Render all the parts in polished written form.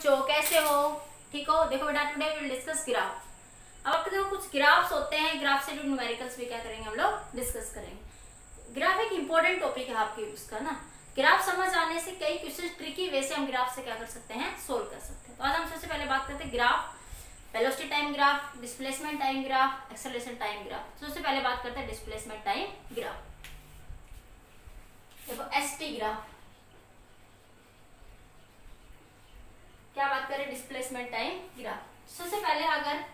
बच्चों, कैसे हो? ठीक हो? देखो बेटा, today we will discuss graph. अब आपके देखो कुछ ग्राफ्स होते हैं, ग्राफ से जो न्यूमेरिकल्स भी क्या करेंगे हम लोग डिस्कस करेंगे। ग्राफ एक इंपॉर्टेंट टॉपिक है आपके उसका ना। ग्राफ समझ आने से कई क्वेश्चन ट्रिकी वे से हम ग्राफ से क्या कर सकते हैं, सोल्व कर सकते हैं। तो आज हम सबसे पहले बात करते हैं graph, velocity time graph, displacement time graph, acceleration time graph. सबसे पहले बात करते हैं डिस्प्लेसमेंट टाइम ग्राफ। देखो एसटी ग्राफ, क्या बात करें डिस्प्लेसमेंट टाइम ग्राफ। सबसे पहले अगर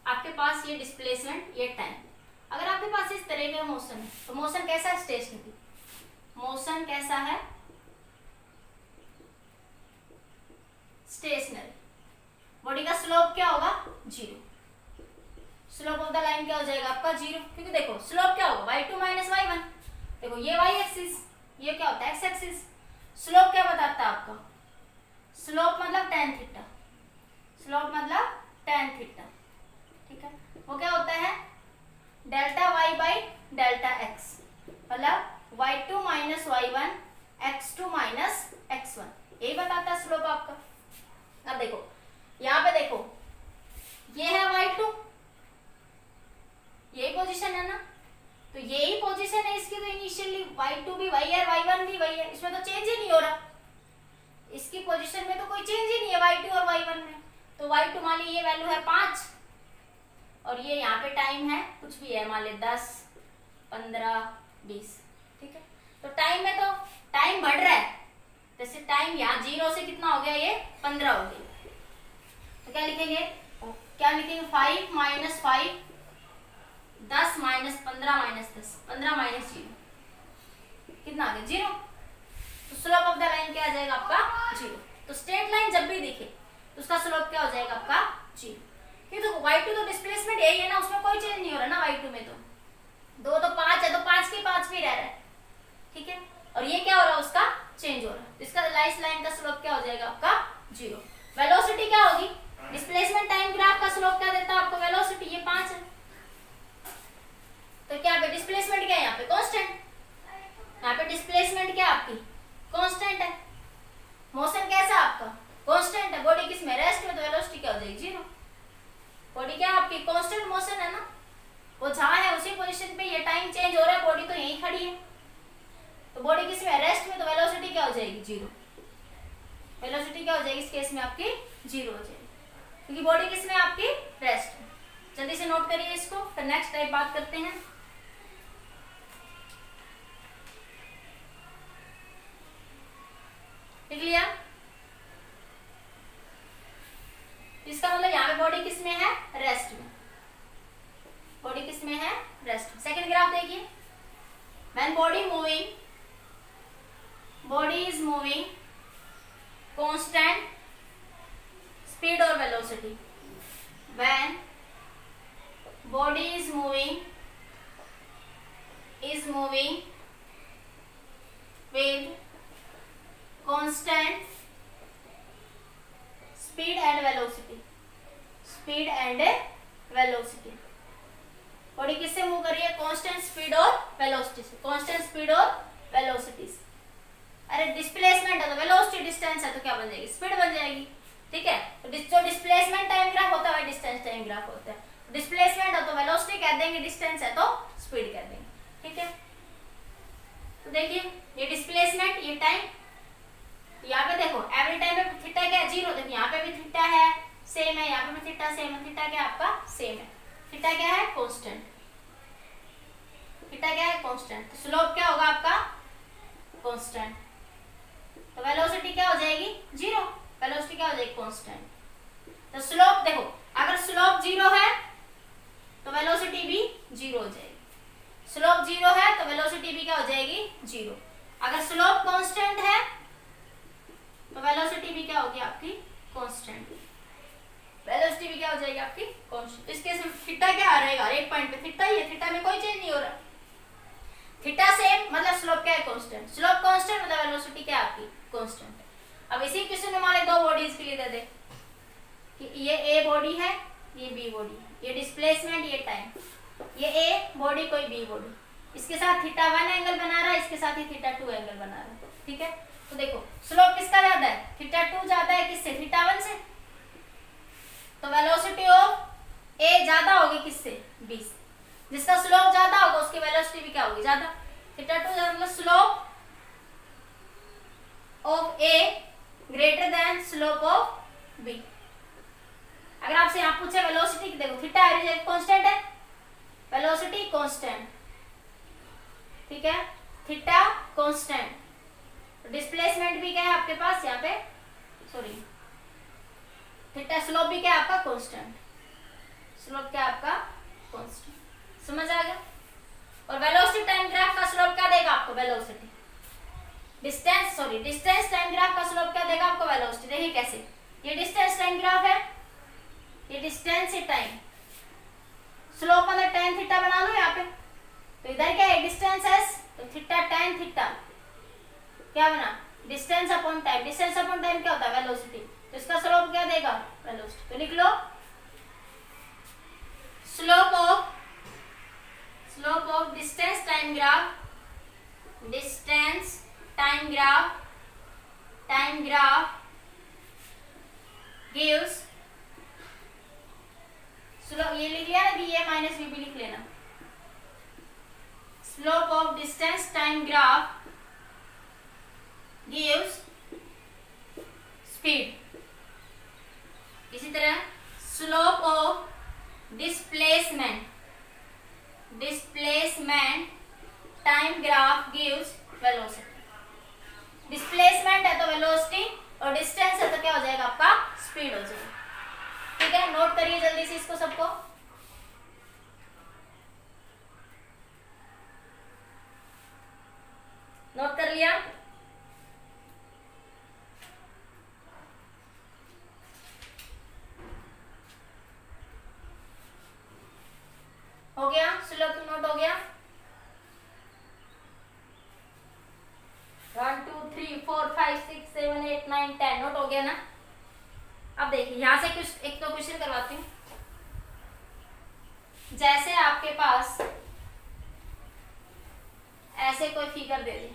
आपके पास ये डिस्प्लेसमेंट, ये टाइम, अगर आपके पास इस तरह का मोशन है तो मोशन कैसा है? स्टेशनरी। मोशन कैसा है? स्टेशनरी। बॉडी का स्लोप क्या होगा? Zero. Slope of the line क्या हो जाएगा आपका? जीरो, क्योंकि देखो स्लोप क्या होगा? y2 minus y1। देखो ये y एक्सिस, ये क्या होता है? x axis. स्लोप क्या बताता है आपका? स्लोप मतलब tan थीटा। स्लोप मतलब tan थीटा, ठीक है। वो क्या होता है? Delta y by delta x, मतलब y2 minus y1 x2 minus x1, यही बताता है स्लोप आपका। अब देखो यहाँ पे देखो, ये है y2, यही पोजीशन है ना, तो यही पोजीशन है इसकी। तो इनिशियली y2 भी वही है, y1 भी वही है, इसमें तो चेंज ही नहीं हो रहा। इसकी पोजीशन में तो कोई चेंज ही नहीं है y2 और y1 में। तो y2 मान ली ये वैल्यू है 5 और ये यहाँ पे टाइम है कुछ भी है, मान ले 10, 15, 20, ठीक है। तो टाइम में तो टाइम बढ़ रहा है, जैसे टाइम यहाँ 0 से कितना हो गया? ये 15 हो गया। तो क्या लिखेंगे? क्या लिखेंगे? 5 माइनस 5, 10 माइनस 15 माइनस 10, 15 माइनस 0, कितना आ गया? 0। तो स्लोप ऑफ द लाइन क्या आ जाएगा आपका? 0। तो स्ट्रेट लाइन जब भी दिखे तो उसका स्लोप क्या हो जाएगा आपका? 0। क्योंकि तो y2 तो डिस्प्लेसमेंट यही है ना, उसमें कोई चेंज नहीं हो रहा ना। y2 में तो 2 तो 5 है, तो 5 के 5 भी रह रहा है, ठीक है। और ये क्या हो रहा है? उसका चेंज हो रहा है। इसका लाइन का स्लोप क्या हो जाएगा आपका? 0। वेलोसिटी क्या होगी? डिस्प्लेसमेंट टाइम ग्राफ का स्लोप क्या देता है आपको? वेलोसिटी, ये 5 है। तो क्या पे डिस्प्लेसमेंट क्या है? यहाँ पे कांस्टेंट। यहाँ पे डिस्प्लेसमेंट क्या आपकी? कांस्टेंट है। मोशन कैसा आपका? कांस्टेंट है। बॉडी किस में? रेस्ट में। तो वेलोसिटी क्या हो जाएगी? 0। बॉडी क्या आपकी? कांस्टेंट मोशन है ना, वो जहां है उसी पोजीशन पे। ये टाइम चेंज हो रहा है, बॉडी तो यहीं खड़ी है। तो बॉडी किस में? रेस्ट में। तो वेलोसिटी क्या हो जाएगी? 0। वेलोसिटी क्या हो जाएगी इस केस में आपकी? 0 हो जाएगी, क्योंकि बॉडी किस में आपकी? रेस्ट में। जल्दी से नोट करिए इसको, फिर नेक्स्ट टाइप बात करते हैं। लिख लिया? इसका मतलब यहाँ पे बॉडी किस में है? रेस्ट में। बॉडी किस में है? रेस्ट में। सेकंड ग्राफ देखिए, when body is moving constant speed और velocity. When body is moving with constant speed and velocity। Body किससे मूव कर रही है? कांस्टेंट स्पीड और वेलोसिटी से। कांस्टेंट स्पीड और वेलोसिटी से। अरे डिस्प्लेसमेंट है तो वेलोसिटी, डिस्टेंस है तो क्या बन जाएगी? स्पीड बन जाएगी, ठीक है। तो जो डिस्प्लेसमेंट टाइम ग्राफ होता है डिस्टेंस टाइम ग्राफ होता है। डिस्प्लेसमेंट है तो वेलोसिटी कह देंगे, डिस्टेंस है तो स्पीड कह देंगे, ठीक है। तो देखिए ये डिस्प्लेसमेंट, ये टाइम। यहाँ पे देखो एवरी टाइम पे थीटा क्या है? 0। देखो यहाँ पे भी थीटा है, सेम है। यहाँ पे भी थीटा सेम है। थीटा क्या आपका? सेम है। थीटा क्या है? कांस्टेंट। थीटा क्या है? कांस्टेंट। तो स्लोप क्या होगा आपका? कांस्टेंट। तो वेलोसिटी क्या हो जाएगी? 0। वेलोसिटी क्या हो जाएगी? कांस्टेंट। तो स्लोप देखो, अगर स्लोप 0 है तो वेलोसिटी भी 0 हो जाएगी। स्लोप 0 है तो वेलोसिटी भी क्या हो जाएगी? 0। अगर स्लोप कांस्टेंट है तो वेलोसिटी भी क्या होगी आपकी? कांस्टेंट। वेलोसिटी भी क्या हो जाएगी आपकी? कांस्टेंट। इस केस में थीटा क्या आ रहेगा? एक पॉइंट पे थीटा ही है, थीटा में कोई चेंज नहीं हो रहा। थीटा सेम मतलब स्लोप क्या है? कांस्टेंट। स्लोप कांस्टेंट मतलब वेलोसिटी क्या है आपकी? कांस्टेंट। अब इसी क्वेश्चन में हमारे दो बॉडीज के लिए दे दे कि ये ए बॉडी है, ये बी बॉडी है, ये डिस्प्लेसमेंट, ये टाइम। ये ए बॉडी, कोई बी बॉडी, इसके साथ थीटा 1 एंगल बना रहा है, इसके साथ ही थीटा 2 एंगल बना रहा है, ठीक है। तो देखो स्लोप किसका ज्यादा है? थीटा 2 ज्यादा है किससे? थीटा 1 से। तो वेलोसिटी ऑफ ए ज्यादा होगी किससे, बी से। जिसका स्लोप ज्यादा होगा उसकी वेलोसिटी भी क्या होगी, ज्यादा। थीटा 2 मतलब slope of A greater than slope of B. अगर आपसे यहाँ पूछे वेलोसिटी, देखो थीटा एवरेज एक कांस्टेंट है, वेलोसिटी कांस्टेंट, ठीक है, थीटा कांस्टेंट, डिस्प्लेसमेंट भी क्या है आपके पास यहाँ पे, सॉरी थीटा, स्लोप भी क्या है आपका कांस्टेंट, स्लोप क्या आपका कांस्टेंट, समझ आ गया। और वेलोसिटी टाइम ग्राफ का स्लोप क्या देगा आपको, velocity, distance sorry distance time graph का स्लोप क्या देगा आपको, वेलोसिटी। देखिए कैसे, ये डिस्टेंस टाइम ग्राफ है, ये डिस्टेंस से टाइम, स्लोप मतलब tan थीटा बना लो यहाँ पे, तो इधर क्या है डिस्टेंस एस, तो थीटा tan थीटा क्या बना, distance upon time, distance upon time क्या होता है, वेलोसिटी, तो इसका स्लोप क्या देगा, वेलोसिटी। तो लिख लो slope of distance time graph, distance time graph gives slope, ये लिख लिया ना, बी ए माइनस बी लिख लेना, slope of distance time graph gives speed. इसी तरह slope of displacement time graph gives velocity. Displacement है तो वेलोसिटी, और डिस्टेंस है तो क्या हो जाएगा आपका, स्पीड हो जाएगा। ठीक है, नोट करिए जल्दी से इसको सबको। नोट कर लिया, हो गया, स्लोप नोट हो गया, 1 2 3 4 5 6 7 8 9 10 नोट हो गया ना। अब देखिए यहां से कुछ एक तो क्वेश्चन करवाती हूँ। जैसे आपके पास ऐसे कोई फिगर दे दी,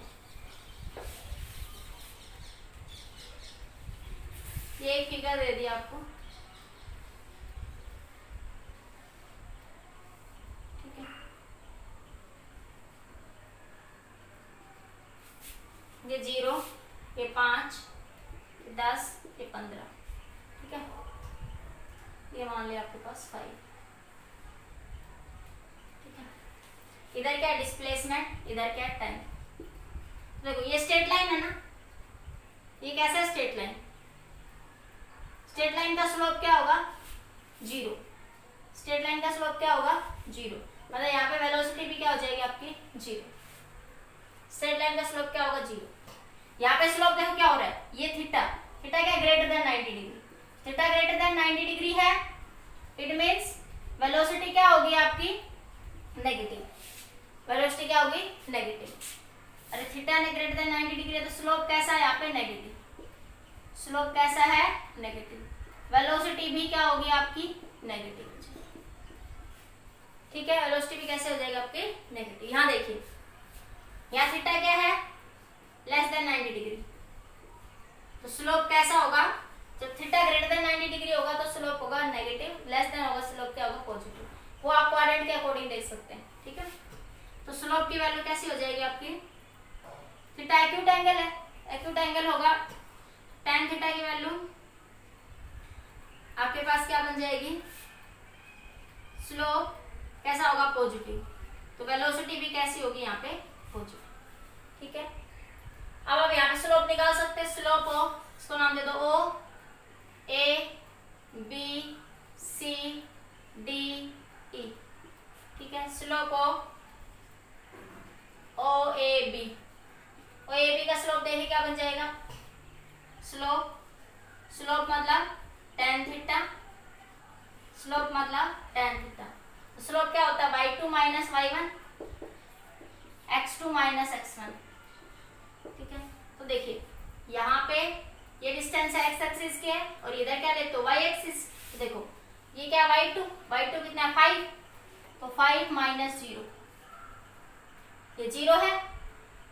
ये एक फिगर दे दी आपको, ठीक है, ये 0, ये 5, ये 10, ये 15, ठीक है, ये मान लिया आपके पास 5, ठीक है। इधर क्या है डिस्प्लेसमेंट, इधर क्या है टाइम। देखो ये स्ट्रेट लाइन है ना, ये कैसा है स्ट्रेट लाइन, स्ट्रेट लाइन का स्लोप क्या होगा, 0, स्ट्रेट लाइन का स्लोप क्या होगा, 0, मतलब यहाँ पे वेलोसिटी भी क्या हो जाएगी आपकी, 0, स्ट्रेट लाइन का स्लोप क्या होगा, 0। यहाँ पे स्लोप देखो क्या हो रहा है, ये थीटा, थीटा क्या greater than 90 degree, theta greater than 90 degree है, इट मीन्स वेलोसिटी क्या होगी आपकी, नेगेटिव, वेलोसिटी क्या होगी, नेगेटिव। अरे थीटा ने ग्रेटर देन 90 डिग्री है तो स्लोप कैसा है यहाँ पे, नेगेटिव, स्लोप कैसा है, नेगेटिव, वेलोसिटी भी क्या होगी आपकी, नेगेटिव, ठीक है, वेलोसिटी भी कैसे हो जाएगी आपकी, नेगेटिव। यहाँ देखिए, यहाँ थीटा क्या है, लेस देन 90 डिग्री, तो स्लोप कैसा होगा, जब थीटा ग्रेटर देन 90 डिग्री होगा तो स्लोप होगा नेगेटिव, लेस देन होगा स्लोप क्या होगा, पॉजिटिव। वो आप क्वाड्रेंट के अकॉर्डिंग देख सकते हैं, ठीक है। तो स्लोप की वैल्यू कैसी हो जाएगी आपकी, थीटा एक्यूट एंगल है, एक्यूट एंगल होगा, tan थीटा की वैल्यू आपके पास क्या बन जाएगी, स्लोप कैसा होगा, पॉजिटिव, तो वेलोसिटी भी कैसी होगी यहाँ पे, पॉजिटिव, ठीक है। अब आप यहाँ पे स्लोप निकाल सकते हैं, स्लोप ऑफ, इसको नाम दे दो ओ A B C D E, ठीक है, slope of O A B, O A B का स्लोप देखिए क्या बन जाएगा, स्लोप मतलब tan थीटा, स्लोप मतलब tan थीटा, तो स्लोप क्या होता है, y2 minus y1, x2 minus x1, ठीक है। तो देखिए यहाँ पे ये डिस्टेंस है x एक्सिस के है, और इधर क्या लेते हो, y एक्सिस, तो देखो ये क्या है y2 कितना है 5, तो 5 माइनस 0, ये 0 है,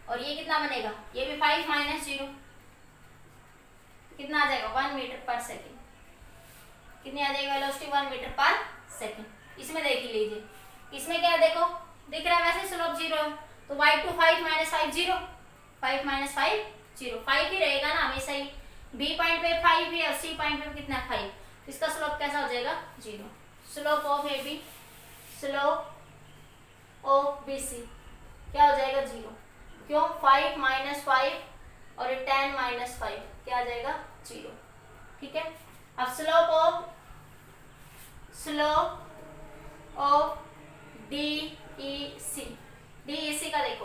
और ये कितना बनेगा, ये भी 5 माइनस 0, कितना आ जाएगा, 1 मीटर पर सेकेंड, कितनी आ जाएगी वेलोसिटी 1 मीटर पर सेकंड। इसमें देख ही लीजिए, इसमें क्या है देखो दिख रहा है वैसे स्लोप 0 है, तो y2 5 माइनस 5 0, 5 माइनस 5 0, 5 ही रहेगा ना हमेशा ही। बी पॉइंट पे 5 है और सी पॉइंट पे कितना 5, इसका स्लोप कैसा हो जाएगा 0। Slope of A B, slope of B C क्या हो जाएगा 0, क्यों 5 माइनस 5 और 10 माइनस 5 क्या आ जाएगा 0। ठीक है, अब स्लोप ऑफ डी ई सी का देखो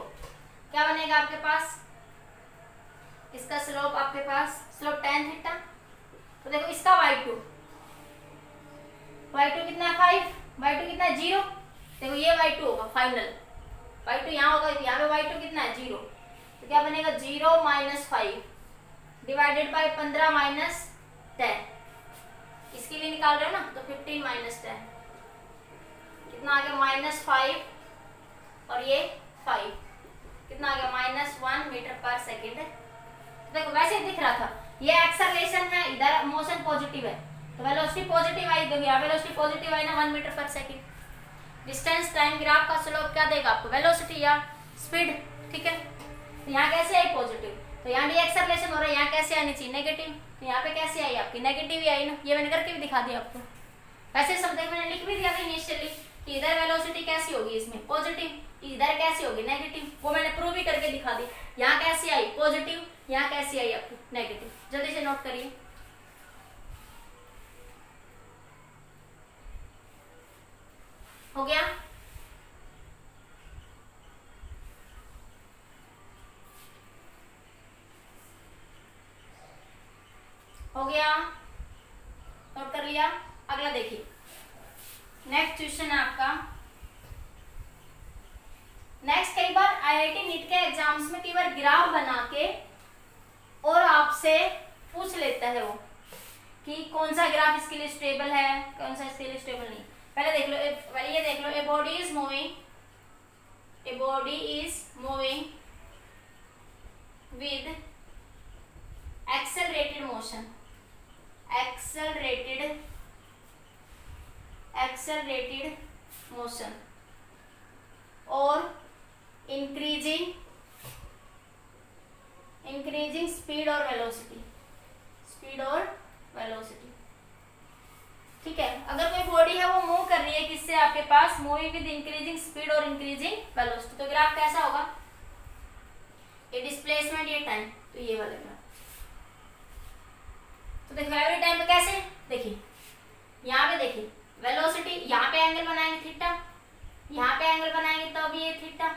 क्या बनेगा आपके पास, इसका स्लोप आपके पास स्लोप tan थीटा, तो देखो इसका y2 कितना 5, y2 कितना 0, देखो ये y2 होगा फाइनल, y2 यहाँ होगा, यहाँ पे y2 कितना है 0, तो क्या बनेगा 0 माइनस 5 डिवाइडेड बाय 15 माइनस 10, इसके लिए निकाल रहे हो ना, तो 15 माइनस 10 कितना आ गया -5 और ये 5 कितना आ गया -1 मीटर पर सेकेंड। देखो वैसे दिख रहा था ये एक्सेलरेशन है, इधर मोशन पॉजिटिव है, तो वेलोसिटी पॉजिटिव आई, देखो यहाँ वेलोसिटी पॉजिटिव आई ना 1 मीटर पर सेकेंड। डिस्टेंस टाइम ग्राफ का स्लोप क्या देगा आपको, वेलोसिटी या स्पीड। ठीक है, तो यहाँ कैसे आई पॉजिटिव, तो यहाँ भी एक्सेलरेशन हो रहा है, यहाँ कैसे आनी चाहिए नेगेटिव, तो यहाँ पे कैसे आई आपकी नेगेटिव ही आई ना, ये मैंने करके भी दिखा दिया आपको। वैसे सब देख मैंने लिख भी दिया था इनिशियली कि इधर वेलोसिटी कैसी होगी इसमें पॉजिटिव, इधर कैसी होगी नेगेटिव, वो मैंने प्रूव भी करके दिखा दी। यहाँ कैसी आई पॉजिटिव, यहाँ कैसी आई आपकी नेगेटिव, जल्दी से नोट करिए। हो गया, हो गया, नोट कर लिया। अगला देखिए, नेक्स्ट क्वेश्चन है आपका। नेक्स्ट कई बार आईआईटी नीट के एग्जाम्स में कई बार ग्राफ बना के और आपसे पूछ लेता है वो कि कौन सा ग्राफ इसके लिए स्टेबल है, कौन सा इसके लिए स्टेबल नहीं। पहले देख लो, पहले ये देख लो, a body is moving with accelerated motion और इंक्रीजिंग स्पीड और वेलोसिटी। ठीक है, अगर कोई बॉडी है वो मूव कर रही है किससे आपके पास, मूविंग विद इंक्रीजिंग स्पीड और इंक्रीजिंग वेलोसिटी, तो ग्राफ कैसा होगा, ये डिस्प्लेसमेंट ये टाइम, तो ये वाला ग्राफ। तो देखो एवरी टाइम पे कैसे, देखिए यहाँ पे देखिए वेलोसिटी, यहाँ पे एंगल बनाएंगे थीटा, यहाँ पे एंगल बनाएंगे तो भी ये थीटा,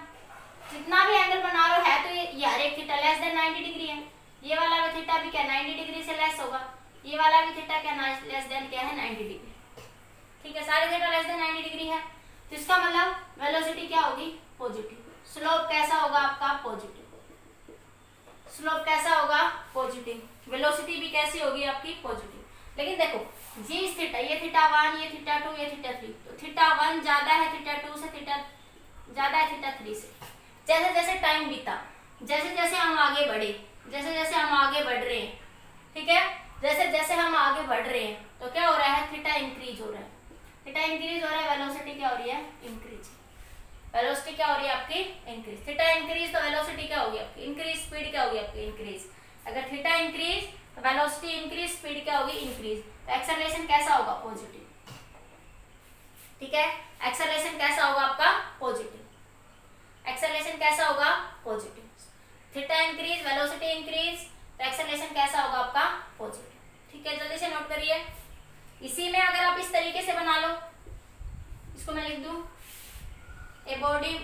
जितना भी एंगल बना रहे हो है तो ये हर एक थीटा लेस देन 90 डिग्री है, ये वाला भी थीटा भी क्या 90 डिग्री से लेस होगा, ये वाला भी थीटा क्या लेस देन क्या है 90 डिग्री। ठीक है, सारे थीटा लेस देन 90 डिग्री है, तो इसका मतलब वेलोसिटी क्या होगी पॉजिटिव, स्लोप कैसा होगा आपका पॉजिटिव, स्लोप कैसा होगा पॉजिटिव, वेलोसिटी भी कैसी होगी आपकी पॉजिटिव। लेकिन देखो ये थीटा, ये थीटा 1, ये थीटा 2, ये थीटा 3, तो थीटा 1 ज्यादा है थीटा 2 से, थीटा ज्यादा है थीटा 3 से। जैसे जैसे टाइम बीता, जैसे जैसे हम आगे बढ़े, जैसे जैसे हम आगे बढ़ रहे हैं, ठीक है, जैसे जैसे हम आगे बढ़ रहे हैं तो क्या हो रहा है, थीटा इंक्रीज हो रहा है, थीटा इंक्रीज हो रहा है, वेलोसिटी क्या हो रही है इंक्रीज, वेलोसिटी क्या हो रही है आपकी इंक्रीज, थीटा इंक्रीज तो वेलोसिटी क्या होगी आपकी इंक्रीज, स्पीड क्या होगी आपकी इंक्रीज। अगर थीटा इंक्रीज तो वेलोसिटी इंक्रीज, स्पीड क्या होगी इंक्रीज, तो एक्सेलरेशन कैसा होगा पॉजिटिव। ठीक है, एक्सेलरेशन कैसा होगा आपका पॉजिटिव, एक्सेलरेशन कैसा होगा positive, theta increase velocity increase, तो एक्सेलरेशन कैसा होगा आपका पॉजिटिव। ठीक है, जल्दी से नोट करिए। इसी में अगर आप इस तरीके से बना लो, इसको मैं लिख दूं, ए body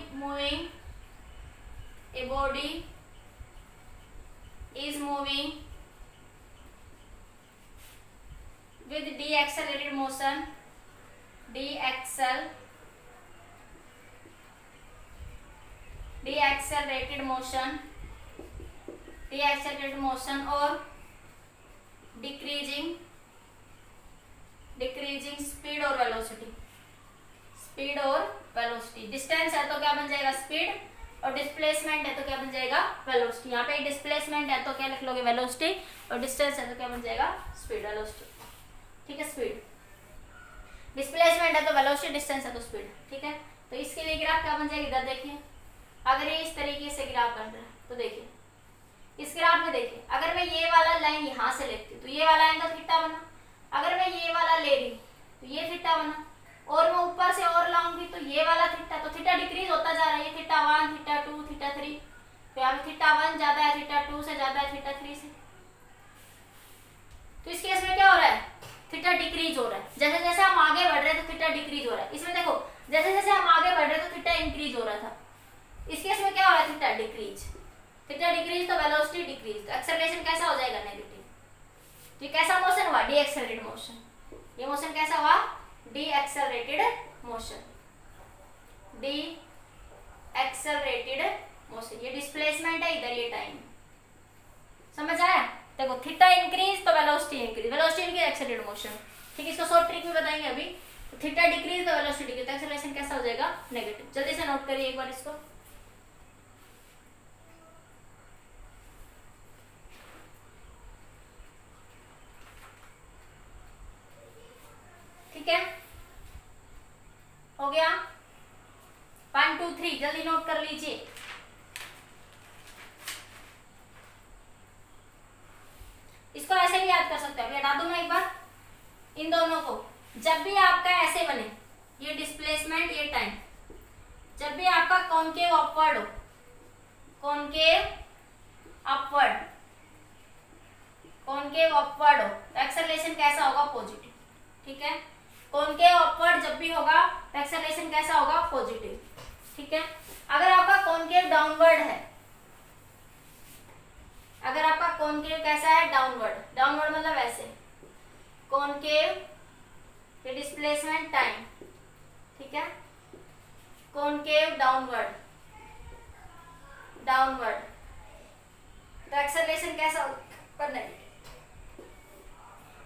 is moving with deaccelerated motion, deaccelerated motion और decreasing speed और velocity, डिस्टेंस है तो क्या बन जाएगा स्पीड, और डिस्प्लेसमेंट है तो क्या बन जाएगा वेलोसिटी। यहाँ पे डिस्प्लेसमेंट है तो क्या लिख लोगे वेलोसिटी, और डिस्टेंस है तो क्या बन जाएगा स्पीड वेलोसिटी। ठीक है, स्पीड डिस्प्लेसमेंट है तो वेलोसिटी, डिस्टेंस है तो स्पीड, ठीक है। तो इसके लिए ग्राफ क्या बन जाएगा, इधर देखिए, अगर ये इस तरीके से ग्राफ बन रहा है तो देखिए इस ग्राफ में देखिए, अगर मैं ये वाला लाइन यहाँ से लेती हूँ तो ये वाला एंगल थीटा बना, अगर मैं ये वाला ले रही तो ये थीटा बना, और मैं ऊपर से और लाऊंगी तो ये वाला थीटा, तो थीटा डिक्रीज होता जा रहा है, ये थीटा 1, थीटा 2, थीटा 3, तो यहाँ थीटा 1 ज्यादा है, थीटा 2 से ज्यादा है, थीटा 3 से, तो इस केस में क्या हो रहा है, थीटा डिक्रीज हो रहा है। जैसे जैसे हम आगे बढ़ रहे हैं तो थीटा डिक्रीज हो रहा है। इसमें देखो जैसे जैसे हम आगे बढ़ रहे हैं तो थीटा इंक्रीज हो रहा था, इस केस में क्या हो रहा है, थीटा डिक्रीज, थीटा डिक्रीज तो वेलोसिटी डिक्रीज, तो एक्सेलरेशन कैसा हो जाएगा, नेगेटिव। तो ये कैसा मोशन हुआ, डी एक्सेलरेटेड मोशन, ये मोशन कैसा हुआ, D accelerated motion, D accelerated motion, ये डिस्प्लेसमेंट है, इधर ये टाइम, समझ आया। देखो थीटा इंक्रीज तो velocity increase, velocity increase accelerated motion, ठीक। इसको शॉर्ट ट्रिक में बताएंगे अभी। तो थीटा डिक्रीज तो वेलोसिटी डिक्रीज, तो एक्सेलरेशन कैसा हो जाएगा, नेगेटिव। जल्दी से नोट करिए एक बार इसको, ठीक है, हो गया। 1 2 3 जल्दी नोट कर लीजिए। इसको ऐसे भी याद कर सकते हो, हटा दूं मैं एक बार इन दोनों को। जब भी आपका ऐसे बने, ये डिस्प्लेसमेंट, ये टाइम, जब भी आपका कॉनकेव अपवर्ड हो, कॉनकेव अपवर्ड, कॉनकेव अपवर्ड हो तो एक्सेलरेशन कैसा होगा, पॉजिटिव, ठीक है। कॉनकेव अपवर्ड जब भी होगा तो एक्सेलरेशन कैसा होगा, पॉजिटिव, ठीक है। अगर आपका कॉनकेव डाउनवर्ड है, अगर आपका कॉनकेव कैसा है, डाउनवर्ड, डाउनवर्ड मतलब ऐसे, कॉनकेव ये डिस्प्लेसमेंट टाइम, ठीक है, कॉनकेव डाउनवर्ड, डाउनवर्ड, तो एक्सेलरेशन कैसा होगा, नेगेटिव।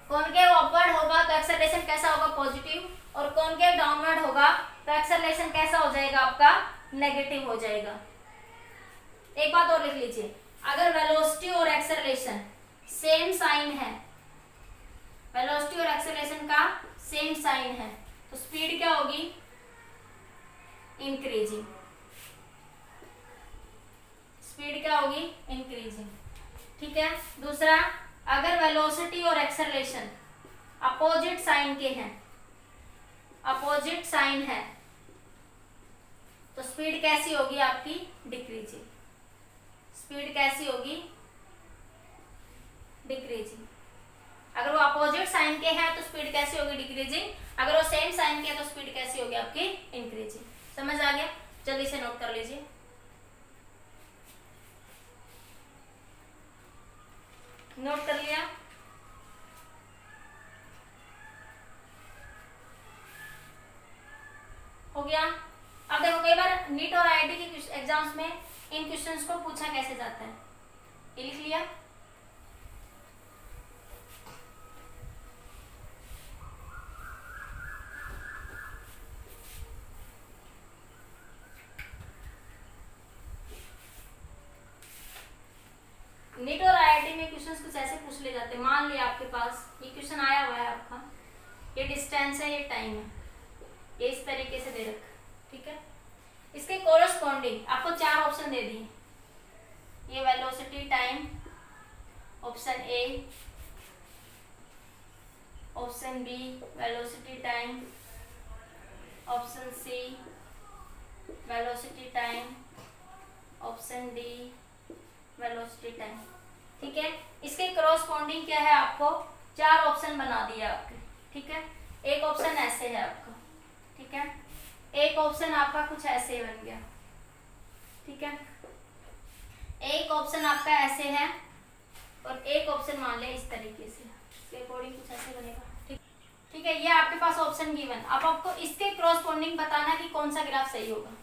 कॉनकेव अपवर्ड होगा तो एक्सेलरेशन कैसा होगा, पॉजिटिव, और कॉनकेव डाउनवर्ड होगा तो एक्सेलरेशन कैसा हो जाएगा, आपका नेगेटिव हो जाएगा। एक बात और लिख लीजिए, अगर वेलोसिटी और एक्सेलरेशन सेम साइन है, वेलोसिटी और एक्सेलरेशन का सेम साइन है, तो स्पीड क्या होगी, इंक्रीजिंग, स्पीड क्या होगी, इंक्रीजिंग, ठीक है। दूसरा, अगर वेलोसिटी और एक्सेलरेशन अपोजिट साइन के हैं, अपोजिट साइन है, तो स्पीड कैसी होगी आपकी, डिक्रीजिंग, स्पीड कैसी होगी, डिक्रीजिंग। अगर वो अपोजिट साइन के हैं तो स्पीड कैसी होगी, डिक्रीजिंग, अगर वो सेम साइन के हैं तो स्पीड कैसी होगी आपकी, इंक्रीजिंग। समझ आ गया, जल्दी से नोट कर लीजिए। नोट कर लिया, हो गया। अब देखो कई बार नीट और आईआईटी के एग्जाम्स में इन क्वेश्चंस को पूछा कैसे जाता है, ये लिख लिया। नीट और आईआईटी में क्वेश्चंस कुछ ऐसे पूछ ले जाते हैं। मान लिया आपके पास ये क्वेश्चन आया हुआ है आपका, ये डिस्टेंस है, ये टाइम है, ये इस तरीके से दे रखा, ठीक है। इसके कोरस्पॉन्डिंग आपको 4 ऑप्शन दे दिए, ये velocity, time, option A, option B velocity time, option C velocity time, option D velocity time, ठीक है। इसके कोरस्पॉन्डिंग क्या है, आपको 4 ऑप्शन बना दिए आपके, ठीक है। एक ऑप्शन ऐसे है आपका, ठीक है, एक ऑप्शन आपका कुछ ऐसे बन गया, ठीक है, एक ऑप्शन आपका ऐसे है, और एक ऑप्शन मान ले इस तरीके से, इसके अकॉर्डिंग कुछ ऐसे बनेगा, ठीक है। ये आपके पास ऑप्शन गिवन, अब आपको इसके कोरस्पॉन्डिंग बताना कि कौन सा ग्राफ सही होगा।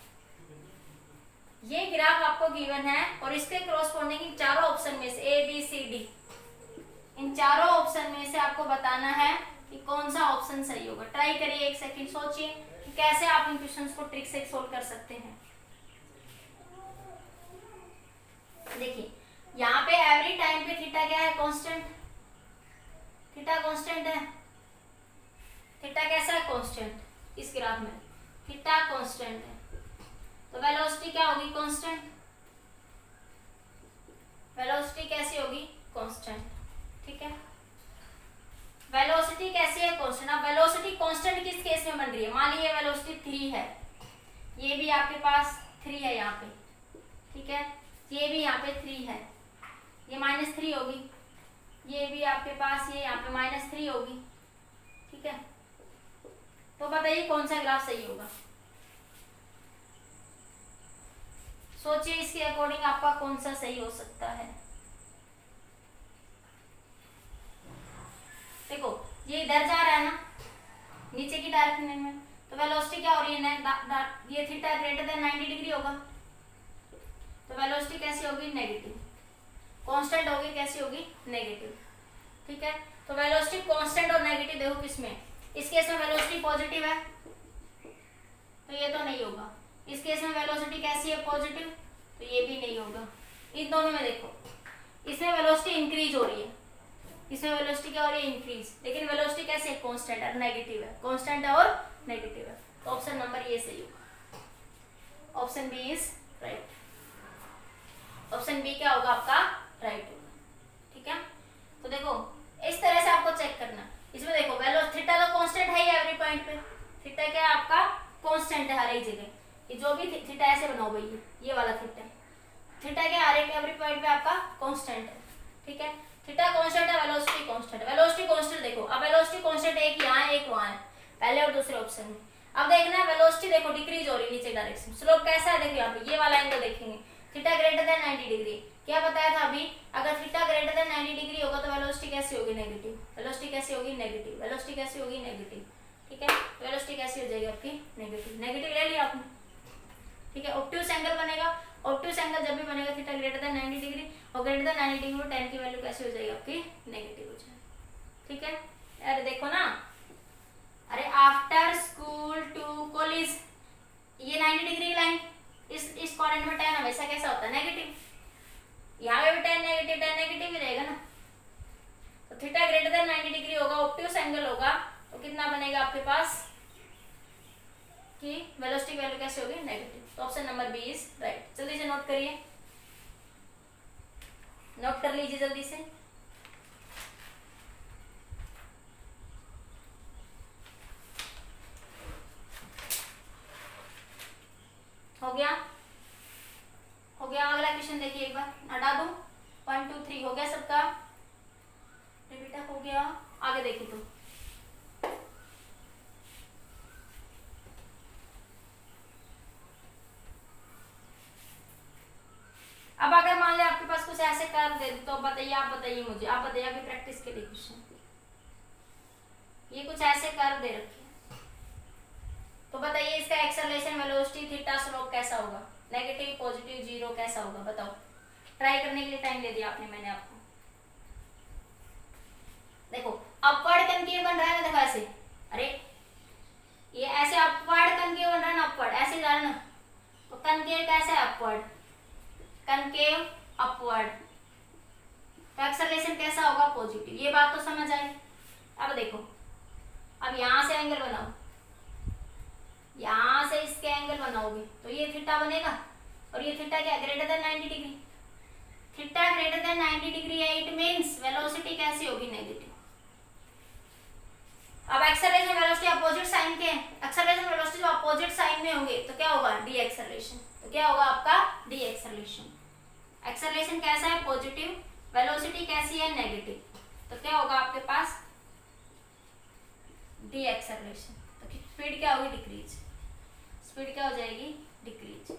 ये ग्राफ आपको गिवन है और इसके कोरस्पॉन्डिंग इन चारों ऑप्शन में से ए बी सी डी, इन चारों ऑप्शन में से आपको बताना है कि कौन सा ऑप्शन सही होगा। ट्राई करिए, एक सेकंड सोचिए कि कैसे आप इन क्वेश्चंस को ट्रिक से सोल्व कर सकते हैं। देखिए यहाँ पे एवरी टाइम पे थीटा क्या है, कांस्टेंट, थीटा कांस्टेंट है, थीटा कैसा है, कांस्टेंट। इस ग्राफ में थीटा कांस्टेंट है, तो वेलोसिटी क्या होगी, कांस्टेंट। वेलोसिटी कैसी होगी, कांस्टेंट। ठीक है, वेलोसिटी कैसी है, कांस्टेंट। अब वेलोसिटी कांस्टेंट किस केस में बन रही है, मान लीजिए वेलोसिटी 3 है, ये भी आपके पास 3 है यहाँ पे, ठीक है, ये भी यहाँ पे 3 है, ये -3 होगी, ये भी आपके पास ये यहाँ पे -3 होगी। ठीक है, तो बताइए कौन सा ग्राफ सही होगा, सोचिए इसके अकॉर्डिंग आपका कौन सा सही हो सकता है। देखो ये इधर जा रहा है ना, नीचे की डायरेक्शन में, तो वेलोसिटी क्या हो रही है, ये थीटा ग्रेटर देन 90 डिग्री होगा, तो वेलोसिटी कैसी होगी, नेगेटिव। कांस्टेंट होगी, कैसी होगी, नेगेटिव। ठीक है, तो वेलोसिटी कांस्टेंट और नेगेटिव देखो किसमें, इस केस में वेलोसिटी पॉजिटिव है, तो ये तो नहीं होगा। इस केस में वेलोसिटी कैसी है, पॉजिटिव, तो ये भी नहीं होगा। इन दोनों में देखो, इसमें वेलोसिटी इंक्रीज हो रही है, इसमें वेलोसिटी क्या हो रही है, इंक्रीज, लेकिन वेलोसिटी कैसे है, कांस्टेंट और नेगेटिव है, कांस्टेंट और नेगेटिव है, तो ऑप्शन नंबर ये सही होगा, option B is right. Option B क्या होगा आपका, राइट होगा। ठीक है, तो देखो इस तरह से आपको चेक करना, इसमें देखो वेलोसिटी थीटा तो कांस्टेंट है ही एवरी पॉइंट पे, थीटा क्या है आपका, कांस्टेंट है हर एक जगह, ये जो भी थीटा ऐसे बनाओ भैया, ये वाला थीटा क्या हर एक एवरी पॉइंट पे आपका कांस्टेंट है। ठीक है, थीटा कांस्टेंट है, वेलोसिटी कांस्टेंट है। वेलोसिटी कांस्टेंट देखो, अब वेलोसिटी कांस्टेंट एक यहाँ है एक वहां है, पहले और दूसरे ऑप्शन में। अब देखना है वेलोसिटी देखो डिक्रीज हो रही है नीचे डायरेक्शन, स्लोप कैसा है देखो, यहाँ पे ये वाला एंगल देखेंगे, थीटा ग्रेटर देन 90 डिग्री, क्या बताया था अभी, अगर थीटा ग्रेटर देन 90 डिग्री होगा तो वेलोसिटी कैसी होगी, नेगेटिव। वेलोसिटी कैसी होगी, नेगेटिव। वेलोसिटी कैसी होगी, नेगेटिव। ठीक है, वेलोसिटी कैसी हो जाएगी आपकी, नेगेटिव। नेगेटिव ले लिया आपने। ठीक है, ऑब्ट्यूज एंगल बनेगा, ऑब्ट्यूज एंगल जब भी बनेगा थीटा ग्रेटर देन 90 डिग्री और ग्रेटर देन 90 डिग्री में tan की वैल्यू कैसी हो जाएगी आपकी, नेगेटिव हो जाएगी। ठीक है, अरे देखो ना, अरे आफ्टर स्कूल टू कॉलेज, ये 90 डिग्री लाइन, इस क्वाड्रेंट में tan हमेशा कैसा होता है, नेगेटिव, यहाँ पे भी tan नेगेटिव ही रहेगा ना, तो थीटा ग्रेटर देन 90 डिग्री होगा, ऑब्ट्यूज एंगल होगा, तो कितना बनेगा आपके पास कि वेलोसिटी की वैल्यू कैसे होगी, नेगेटिव, तो option number B is right. जल्दी से नोट करिए, नोट कर लीजिए जल्दी से। हो गया, हो गया, अगला क्वेश्चन देखिए एक बार, हटा दूं, 1 2 3 हो गया सबका, बेटा हो गया, आगे देखिए तो अब अगर मान लिया आपके पास कुछ ऐसे कर दे तो बताइए, आप बताइए मुझे, आप बताइए आपकी प्रैक्टिस के लिए क्वेश्चन, ये कुछ ऐसे कर दे रखे तो बताइए इसका एक्सेलरेशन, वेलोसिटी, थीटा, स्लोप कैसा होगा, नेगेटिव, पॉजिटिव, जीरो, कैसा होगा बताओ। ट्राई करने के लिए टाइम दे दिया आपने, मैंने आपको। देखो अपवर्ड कनकेव बन रहा है ना, देखो ऐसे, अरे ये ऐसे अपवर्ड कनकेव बन रहा है ना, अपवर्ड ऐसे जा रहा है ना, तो कनकेव कैसा है, अपवर्ड, कनकेव अपवर्ड, तो एक्सेलरेशन कैसा होगा, पॉजिटिव। ये बात तो समझ आई। अब देखो, अब यहां से एंगल बनाओ, यहां से इसके एंगल बनाओगे तो ये थीटा बनेगा, और ये थीटा क्या, greater than 90 degree, theta greater than 90 degree है, इट मींस वेलोसिटी कैसी होगी, नेगेटिव। अब एक्सेलरेशन वेलोसिटी अपोजिट साइन के, एक्सेलरेशन वेलोसिटी जो अपोजिट साइन में होंगे तो क्या होगा, डी एक्सेलरेशन, तो क्या होगा आपका, डी एक्सेलरेशन। एक्सेलरेशन कैसा है, पॉजिटिव, वेलोसिटी कैसी है, नेगेटिव, तो क्या होगा आपके पास, डी एक्सेलरेशन, तो स्पीड क्या होगी, डिक्रीज, स्पीड क्या हो जाएगी, डिक्रीज।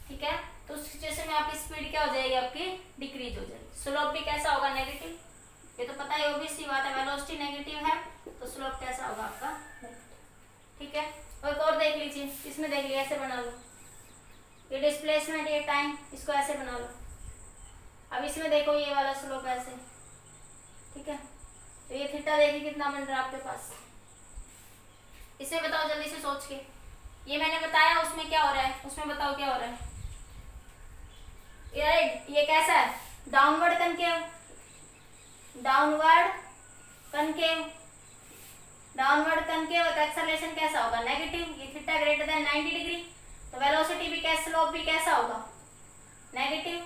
ठीक है, तो उस सिचुएशन में आपकी स्पीड क्या हो जाएगी, आपकी डिक्रीज हो जाएगी। स्लोप भी कैसा होगा, नेगेटिव, ये तो पता ही ऑब्वियस सी बात है, वेलोसिटी नेगेटिव है तो स्लोप कैसा होगा आपका, नेगेटिव। ठीक है, एक और देख लीजिए, इसमें देख लिया, ऐसे बना लो, ये डिस्प्लेसमेंट, ये टाइम, इसको ऐसे बना लो। अब इसमें देखो ये वाला स्लोप ऐसे, ठीक है, तो ये थीटा देखिए कितना बन रहा है आपके पास, इसे बताओ जल्दी से सोच के, ये मैंने बताया उसमें क्या हो रहा है, उसमें बताओ क्या हो रहा है, ये कैसा है, downward concave, downward concave, downward concave, तो एक्सेलरेशन कैसा होगा नेगेटिव, ये थीटा ग्रेटर देन 90 डिग्री, तो वेलोसिटी भी कैसा, स्लोप भी कैसा होगा नेगेटिव,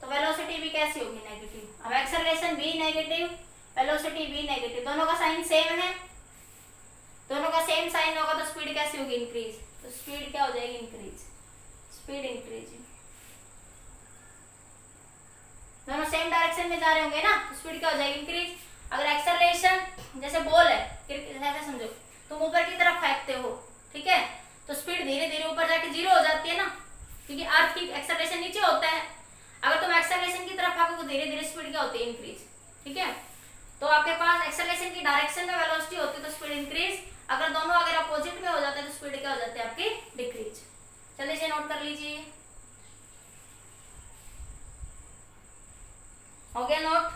तो वेलोसिटी भी कैसी होगी नेगेटिव। अब एक्सेलरेशन भी नेगेटिव, वेलोसिटी भी नेगेटिव, दोनों का साइन सेम है, दोनों का सेम साइन होगा तो स्पीड कैसी होगी इंक्रीज, तो स्पीड क्या हो जाएगी इंक्रीज, स्पीड इंक्रीज, दोनों सेम डायरेक्शन में जा रहे होंगे ना, तो स्पीड क्या हो जाएगी इंक्रीज। अगर एक्सेलरेशन जैसे बॉल है, ऐसे समझो तुम ऊपर की तरफ फेंकते हो, ठीक है, तो स्पीड धीरे धीरे ऊपर जाके जीरो हो जाती है ना, क्योंकि अर्थ की एक्सेलरेशन नीचे होता है। अगर तुम एक्सेलरेशन की तरफ फेंको तो धीरे धीरे स्पीड क्या होती है इंक्रीज, ठीक है। तो आपके पास एक्सेलरेशन की डायरेक्शन में वेलोसिटी होती है तो स्पीड इंक्रीज, अगर दोनों अगर अपोजिट में हो जाते हैं तो स्पीड क्या हो जाती है आपकी डिक्रीज। चलिए इसे नोट कर लीजिए, हो गया नोट,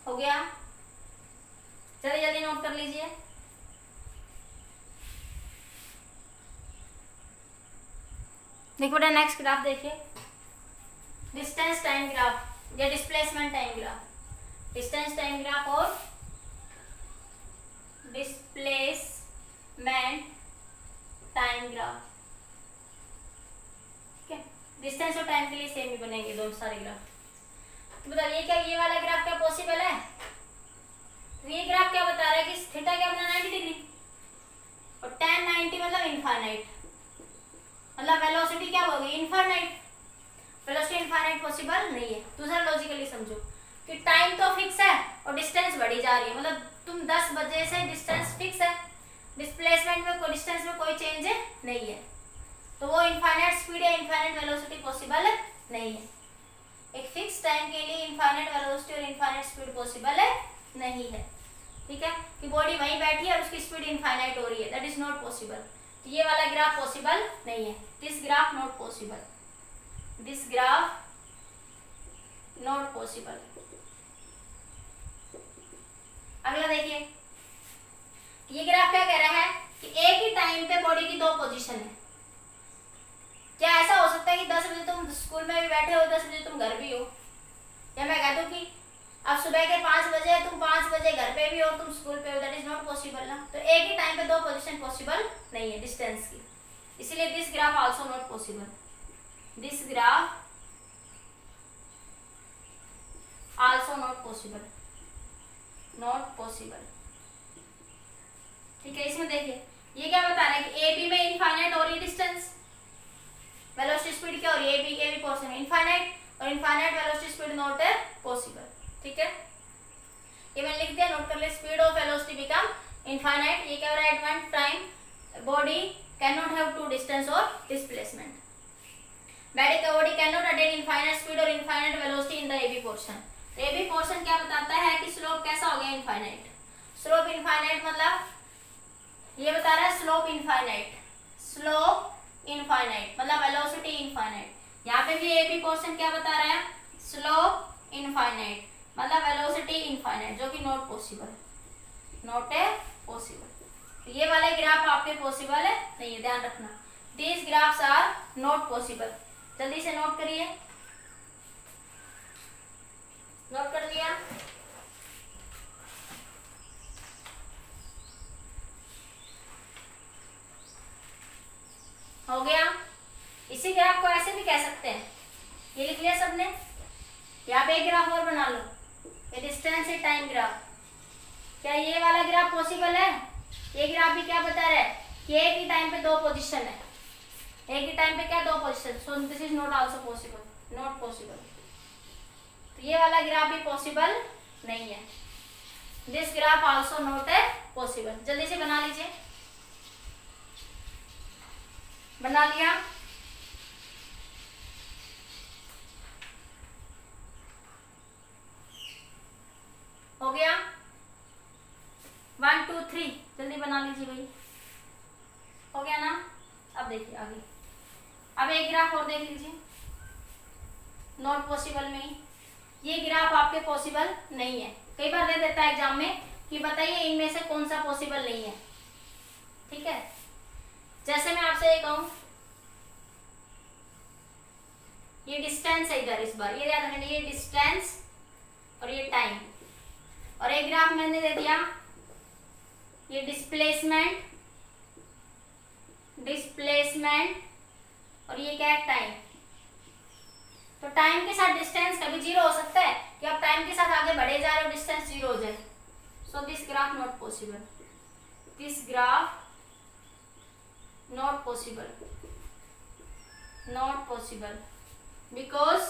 हो गया, चलिए जल्दी नोट कर लीजिए। देखो बेटा नेक्स्ट ग्राफ देखिए, डिस्टेंस टाइम ग्राफ या displacement time graph, distance time graph और डिस्प्लेसमेंट टाइम ग्राफ, ठीक है। डिस्टेंस और टाइम के लिए सेम ही बनेंगे दोनों सारे ग्राफ। तो बताइए क्या ये वाला ग्राफ क्या पॉसिबल है, तो ये ग्राफ क्या बता रहा है कि थीटा क्या बना 90 डिग्री और tan 90 मतलब इनफाइनाइट, मतलब वेलोसिटी क्या होगी इनफाइनाइट, वेलोसिटी इनफाइनाइट पॉसिबल नहीं है। दूसरा लॉजिकली समझो कि टाइम तो फिक्स है और डिस्टेंस बढ़ी जा रही है, मतलब तुम 10 बजे से डिस्टेंस फिक्स है, डिस्प्लेसमेंट में कोई डिस्टेंस में कोई चेंज नहीं है, तो वो इनफाइनाइट स्पीड या इनफाइनाइट वेलोसिटी पॉसिबल नहीं है। एक फिक्स टाइम के लिए इनफाइनाइट वेलोसिटी और इनफाइनाइट स्पीड पॉसिबल नहीं है, ठीक है, कि बॉडी वहीं बैठी है और उसकी स्पीड इनफाइनाइट हो रही है, दैट इज नॉट पॉसिबल। तो ये वाला ग्राफ पॉसिबल नहीं है, this graph not possible, this graph not possible. अगला देखिए, ये ग्राफ क्या कह रहा है कि एक ही टाइम पे बॉडी की दो पोजीशन है। क्या ऐसा हो सकता है कि 10 बजे तुम स्कूल में भी बैठे हो, 10 बजे तुम घर भी हो, या मैं कह दूं कि अब सुबह के 5 बजे तुम 5 बजे घर पे भी हो, तुम स्कूल पे हो, दैट इज नॉट पॉसिबल ना। तो एक ही टाइम पे दो पोजीशन पॉसिबल नहीं है डिस्टेंस की, इसलिए this graph also not possible, this graph also not possible, not possible, ठीक है। इसमें देखिए ये क्या बता रहा है कि ए बी में इनफाइनाइट हो रही है डिस्टेंस, वेलोसिटी स्पीड क्या हो रही है ए बी पोर्शन में इनफाइनाइट, और इनफाइनाइट वेलोसिटी स्पीड नॉट है पॉसिबल, ठीक है। ये मैंने लिख दिया, नोट कर ले, speed of velocity become infinite. ये क्या हो रहा है, at one time body can not have two distance और displacement, body can not attain infinite speed और infinite velocity in the A B portion. A B portion क्या बताता है कि स्लोप कैसा हो गया इनफाइनाइट, स्लोप इनफाइनाइट मतलब ये बता रहा है स्लोप इनफाइनाइट, स्लोप इनफाइनाइट मतलब वेलोसिटी इनफाइनाइट। यहाँ पे भी ए बी पोर्शन क्या बता रहा है, स्लोप इनफाइनाइट मतलब वेलोसिटी इनफाइनाइट, जो कि नॉट पॉसिबल, नॉट है पॉसिबल। ये वाले ग्राफ आपके पॉसिबल है नहीं है, ध्यान रखना, these graphs are not possible. जल्दी से नोट करिए, नोट कर लिया, हो गया। इसी ग्राफ को ऐसे भी कह सकते हैं, ये लिख लिया सबने, यहाँ पे एक ग्राफ और बना लो, ये डिस्टेंस है टाइम ग्राफ। क्या ये वाला ग्राफ पॉसिबल है, ये ग्राफ भी क्या बता रहा है कि एक ही टाइम पे दो पोजीशन है, एक ही टाइम पे क्या दो position, so this is not also possible, not possible. तो ये वाला ग्राफ भी पॉसिबल नहीं है, दिस ग्राफ आल्सो नॉट है पॉसिबल। जल्दी से बना लीजिए, बना लिया, हो गया, 1 2 3 जल्दी बना लीजिए भाई, हो गया ना। अब देखिए आगे, अब एक ग्राफ और देख लीजिए, नॉट पॉसिबल में ही, ये ग्राफ आपके पॉसिबल नहीं है। कई बार दे देता है एग्जाम में कि बताइए इनमें से कौन सा पॉसिबल नहीं है, ठीक है। जैसे मैं आपसे ये कहूं, ये डिस्टेंस है इधर, इस बार ये याद रखना, ये डिस्टेंस और ये टाइम, और एक ग्राफ मैंने दे दिया ये डिस्प्लेसमेंट, और ये क्या है टाइम। तो टाइम के साथ डिस्टेंस कभी जीरो हो सकता है कि आप टाइम के साथ आगे बढ़े जा रहे हो डिस्टेंस जीरो हो जाए। So this graph not possible, this graph not possible because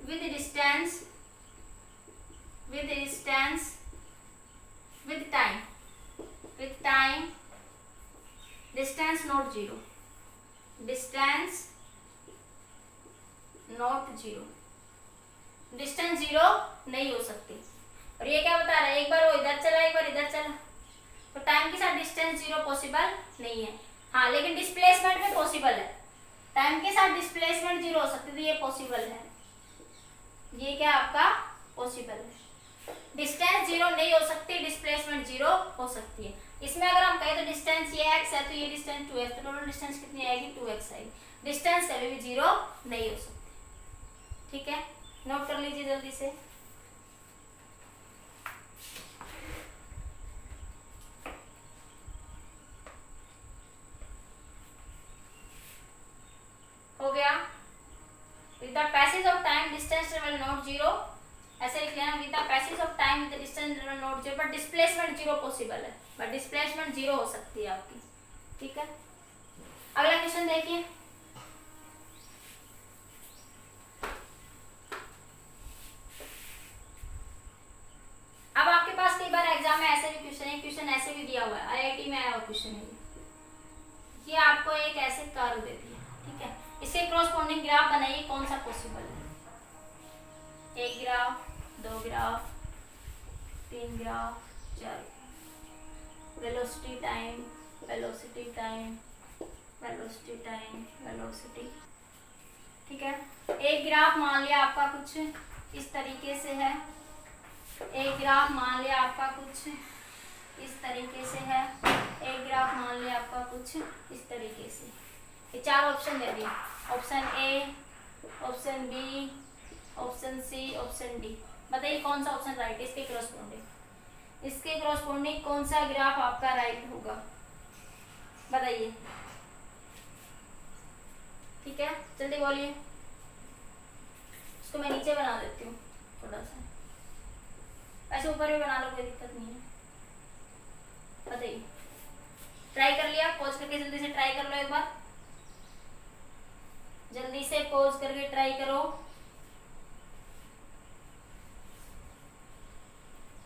with distance with time distance not zero, distance zero नहीं हो सकती। और ये क्या बता रहा है, एक बार वो इधर चला एक बार इधर चला, तो टाइम के साथ डिस्टेंस जीरो पॉसिबल नहीं है। हाँ लेकिन डिस्प्लेसमेंट में पॉसिबल है, टाइम के साथ डिस्प्लेसमेंट जीरो हो सकती है, तो ये पॉसिबल है, ये क्या आपका पॉसिबल है। डिस्टेंस जीरो नहीं हो सकती, डिस्प्लेसमेंट जीरो हो सकती है। इसमें अगर हम कहें तो डिस्टेंस ये x है तो ये डिस्टेंस 2x, तो टोटल डिस्टेंस कितनी आएगी 2x आएगी। डिस्टेंस कभी भी जीरो नहीं हो सकती। ठीक है, नोट कर लीजिए जल्दी से। हो गया, with the passage of time distance travel not zero, ऐसे लिख लेना, with the passage of time with the distance travel not zero, but displacement zero possible है, बट डिस्प्लेसमेंट जीरो हो सकती है आपकी। ठीक है, अगला क्वेश्चन देखिए। अब आपके पास कई बार एग्जाम में ऐसे भी क्वेश्चन है, क्वेश्चन ऐसे भी दिया हुआ है, आईआईटी में आया हुआ क्वेश्चन है ये आपको एक ऐसे कर्व दे दिया, ठीक है, इसके क्रॉसपोंडिंग ग्राफ बनाइए, कौन सा पॉसिबल है। एक ग्राफ, दो ग्राफ, तीन ग्राफ, चार, velocity time, velocity time, velocity time, velocity. ठीक है, एक ग्राफ मान लिया आपका कुछ इस तरीके से है, एक ग्राफ मान लिया आपका कुछ इस तरीके से है, एक ग्राफ मान लिया आपका कुछ इस तरीके से। ये चार ऑप्शन दे दिए, option A, option B, option C, option D. बताइए कौन सा ऑप्शन राइट है इसके क्रॉसपोंडिंग, इसके क्रॉसपोंडिंग कौन सा ग्राफ आपका राइट होगा, बताइए। ठीक है, जल्दी बोलिए। इसको मैं नीचे बना देती हूँ थोड़ा सा, ऐसे ऊपर भी बना लो, कोई दिक्कत नहीं है। बताइए, ट्राई कर लिया, पॉज करके जल्दी से ट्राई कर लो एक बार, जल्दी से पॉज करके ट्राई करो।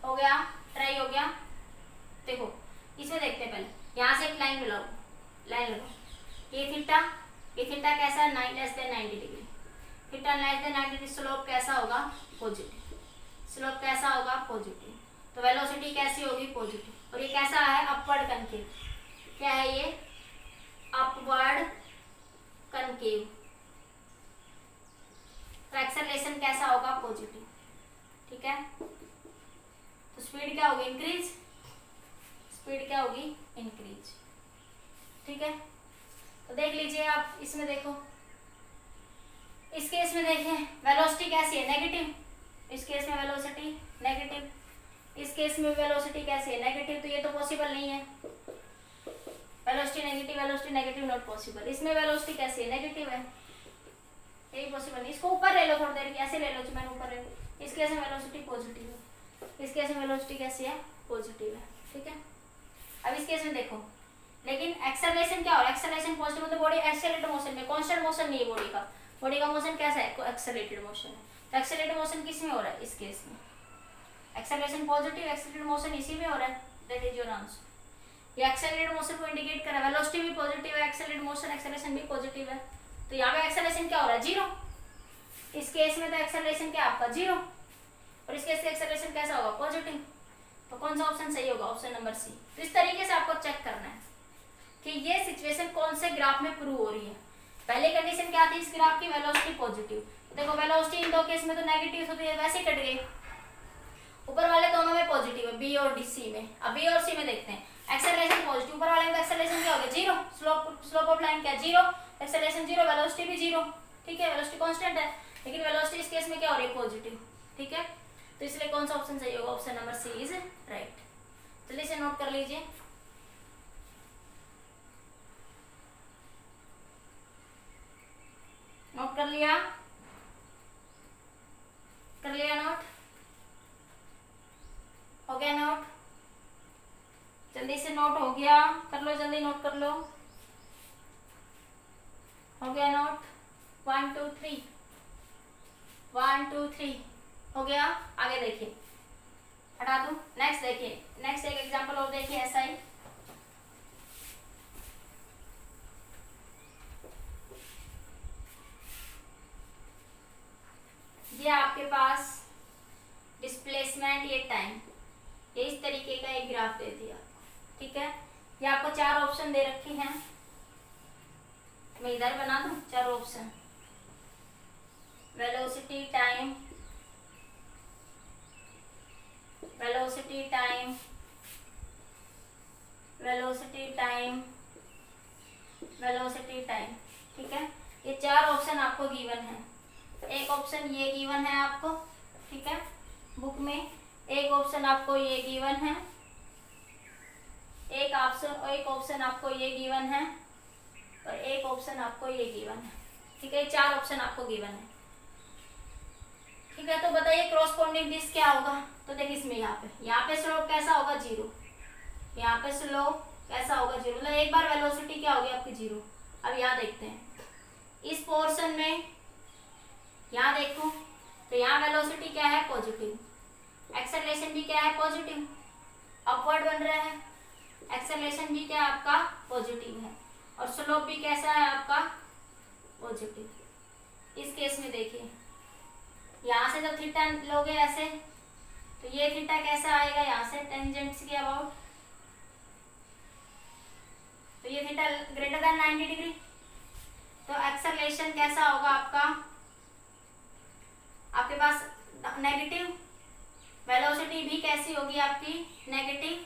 हो गया, ट्राई हो गया। देखो इसमें देखते हैं, पहले यहाँ से एक लाइन मिलाओ, लाइन लगाओ, ये थीटा कैसा है 9 less than 90 degree, theta less than 90 degree, slope कैसा होगा पॉजिटिव, स्लोप कैसा होगा पॉजिटिव, तो वेलोसिटी कैसी होगी पॉजिटिव, और ये कैसा है अपवर्ड कनकेव, क्या है ये अपवर्ड कनकेव, तो एक्सेलरेशन कैसा होगा पॉजिटिव। ठीक है, तो स्पीड क्या होगी इंक्रीज, स्पीड क्या होगी इंक्रीज। ठीक है, तो देख लीजिए आप, इसमें देखो, इस केस में देखें वेलोसिटी कैसी है नेगेटिव, इस केस में वेलोसिटी नेगेटिव, इस केस में वेलोसिटी कैसी है नेगेटिव, तो ये तो पॉसिबल नहीं है, वेलोसिटी नेगेटिव नॉट पॉसिबल। इसमें वेलोसिटी कैसी है नेगेटिव है, यही पॉसिबल नहीं। इसको ऊपर ले लो थोड़ी देर, ऐसे ले लो, मैंने ऊपर ले लो, इस केस में वेलोसिटी पॉजिटिव है, इस केस में वेलोसिटी कैसी है पॉजिटिव है। ठीक है, अब इस केस में देखो, लेकिन एक्सेलरेशन क्या हो रहा है, एक्सेलरेशन पॉजिटिव, मतलब बॉडी एक्सेलरेटेड मोशन में, कांस्टेंट मोशन नहीं है बॉडी का, बॉडी का मोशन कैसा है एक्सेलरेटेड मोशन है। तो एक्सेलरेटेड मोशन किस में हो रहा है, इस केस में एक्सेलरेशन पॉजिटिव, एक्सेलरेटेड मोशन इसी में हो रहा है, दैट इज योर आंसर। ये एक्सेलरेटेड मोशन को इंडिकेट कर रहा है, वेलोसिटी भी पॉजिटिव है, एक्सेलरेटेड मोशन एक्सेलरेशन भी पॉजिटिव है, तो यहाँ पे एक्सेलरेशन क्या हो रहा है जीरो, इस केस में तो एक्सेलरेशन क्या आपका जीरो, और इस केस से एक्सेलरेशन कैसा होगा पॉजिटिव, तो कौन सा ऑप्शन सही होगा, ऑप्शन नंबर सी। तो इस तरीके से आपको चेक करना है कि ये सिचुएशन कौन से ग्राफ में प्रूव हो रही है। पहली कंडीशन क्या थी इस ग्राफ की, वेलोसिटी पॉजिटिव, देखो वेलोसिटी इन दो केस में तो नेगेटिव होती है, वैसे कट गई, ऊपर वाले दोनों में पॉजिटिव है, बी और सी में। अब बी और सी में देखते हैं, एक्सेलरेशन पॉजिटिव, ऊपर वाले में एक्सेलरेशन क्या हो गया जीरो, स्लोप ऑफ लाइन क्या जीरो, एक्सेलरेशन जीरो, वेलोसिटी भी जीरो। ठीक है, वेलोसिटी कांस्टेंट है, लेकिन वेलोसिटी इस केस में क्या हो रही है, पॉजिटिव। ठीक है, तो इसलिए कौन सा ऑप्शन सही होगा, option number C is right. चलिए इसे नोट कर लीजिए। नोट कर लिया, कर लिया नोट, हो गया नोट, जल्दी से नोट हो गया, कर लो जल्दी, नोट कर लो, हो गया नोट। 1 2 3 1 2 3 हो गया। आगे देखिए, हटा दूं, नेक्स्ट देखिए, नेक्स्ट एक एग्जांपल और देखिए ऐसा ही। ये आपके पास डिस्प्लेसमेंट, ये टाइम, ये इस तरीके का एक ग्राफ दे दिया। ठीक है, ये आपको 4 ऑप्शन दे रखे हैं, मैं इधर बना दूं 4 option, velocity, time, velocity, time, velocity, time, velocity, time. ठीक है, ये 4 ऑप्शन आपको गिवन है। एक ऑप्शन ये गिवन है आपको, ठीक है, बुक में, एक ऑप्शन आपको ये गिवन है, एक ऑप्शन आपको ये गिवन है, और एक ऑप्शन आपको ये गिवन है। ठीक है, 4 ऑप्शन आपको गिवन है। ठीक है, तो बताइए क्रॉसपोंडिंग दिस क्या होगा। तो देखिए इसमें यहाँ पे स्लोप कैसा होगा, 0, यहाँ पे स्लोप कैसा होगा, 0, मतलब एक बार वेलोसिटी क्या होगी आपकी, 0। अब यहाँ देखते हैं इस पोर्शन में, यहाँ देखो तो यहाँ वेलोसिटी क्या है, पॉजिटिव, एक्सेलरेशन भी क्या है, पॉजिटिव, अपवर्ड बन रहा है, एक्सेलरेशन भी क्या आपका पॉजिटिव है, और स्लोप भी कैसा है आपका, पॉजिटिव। इस केस में देखिए यहाँ से जब थीटा लोगे ऐसे, तो ये थीटा कैसा आएगा, यहाँ से टेंजेंट्स के अबाउट, तो ये थीटा ग्रेटर देन 90 डिग्री, तो एक्सेलरेशन कैसा होगा आपका, आपके पास नेगेटिव, वेलोसिटी भी कैसी होगी आपकी, नेगेटिव,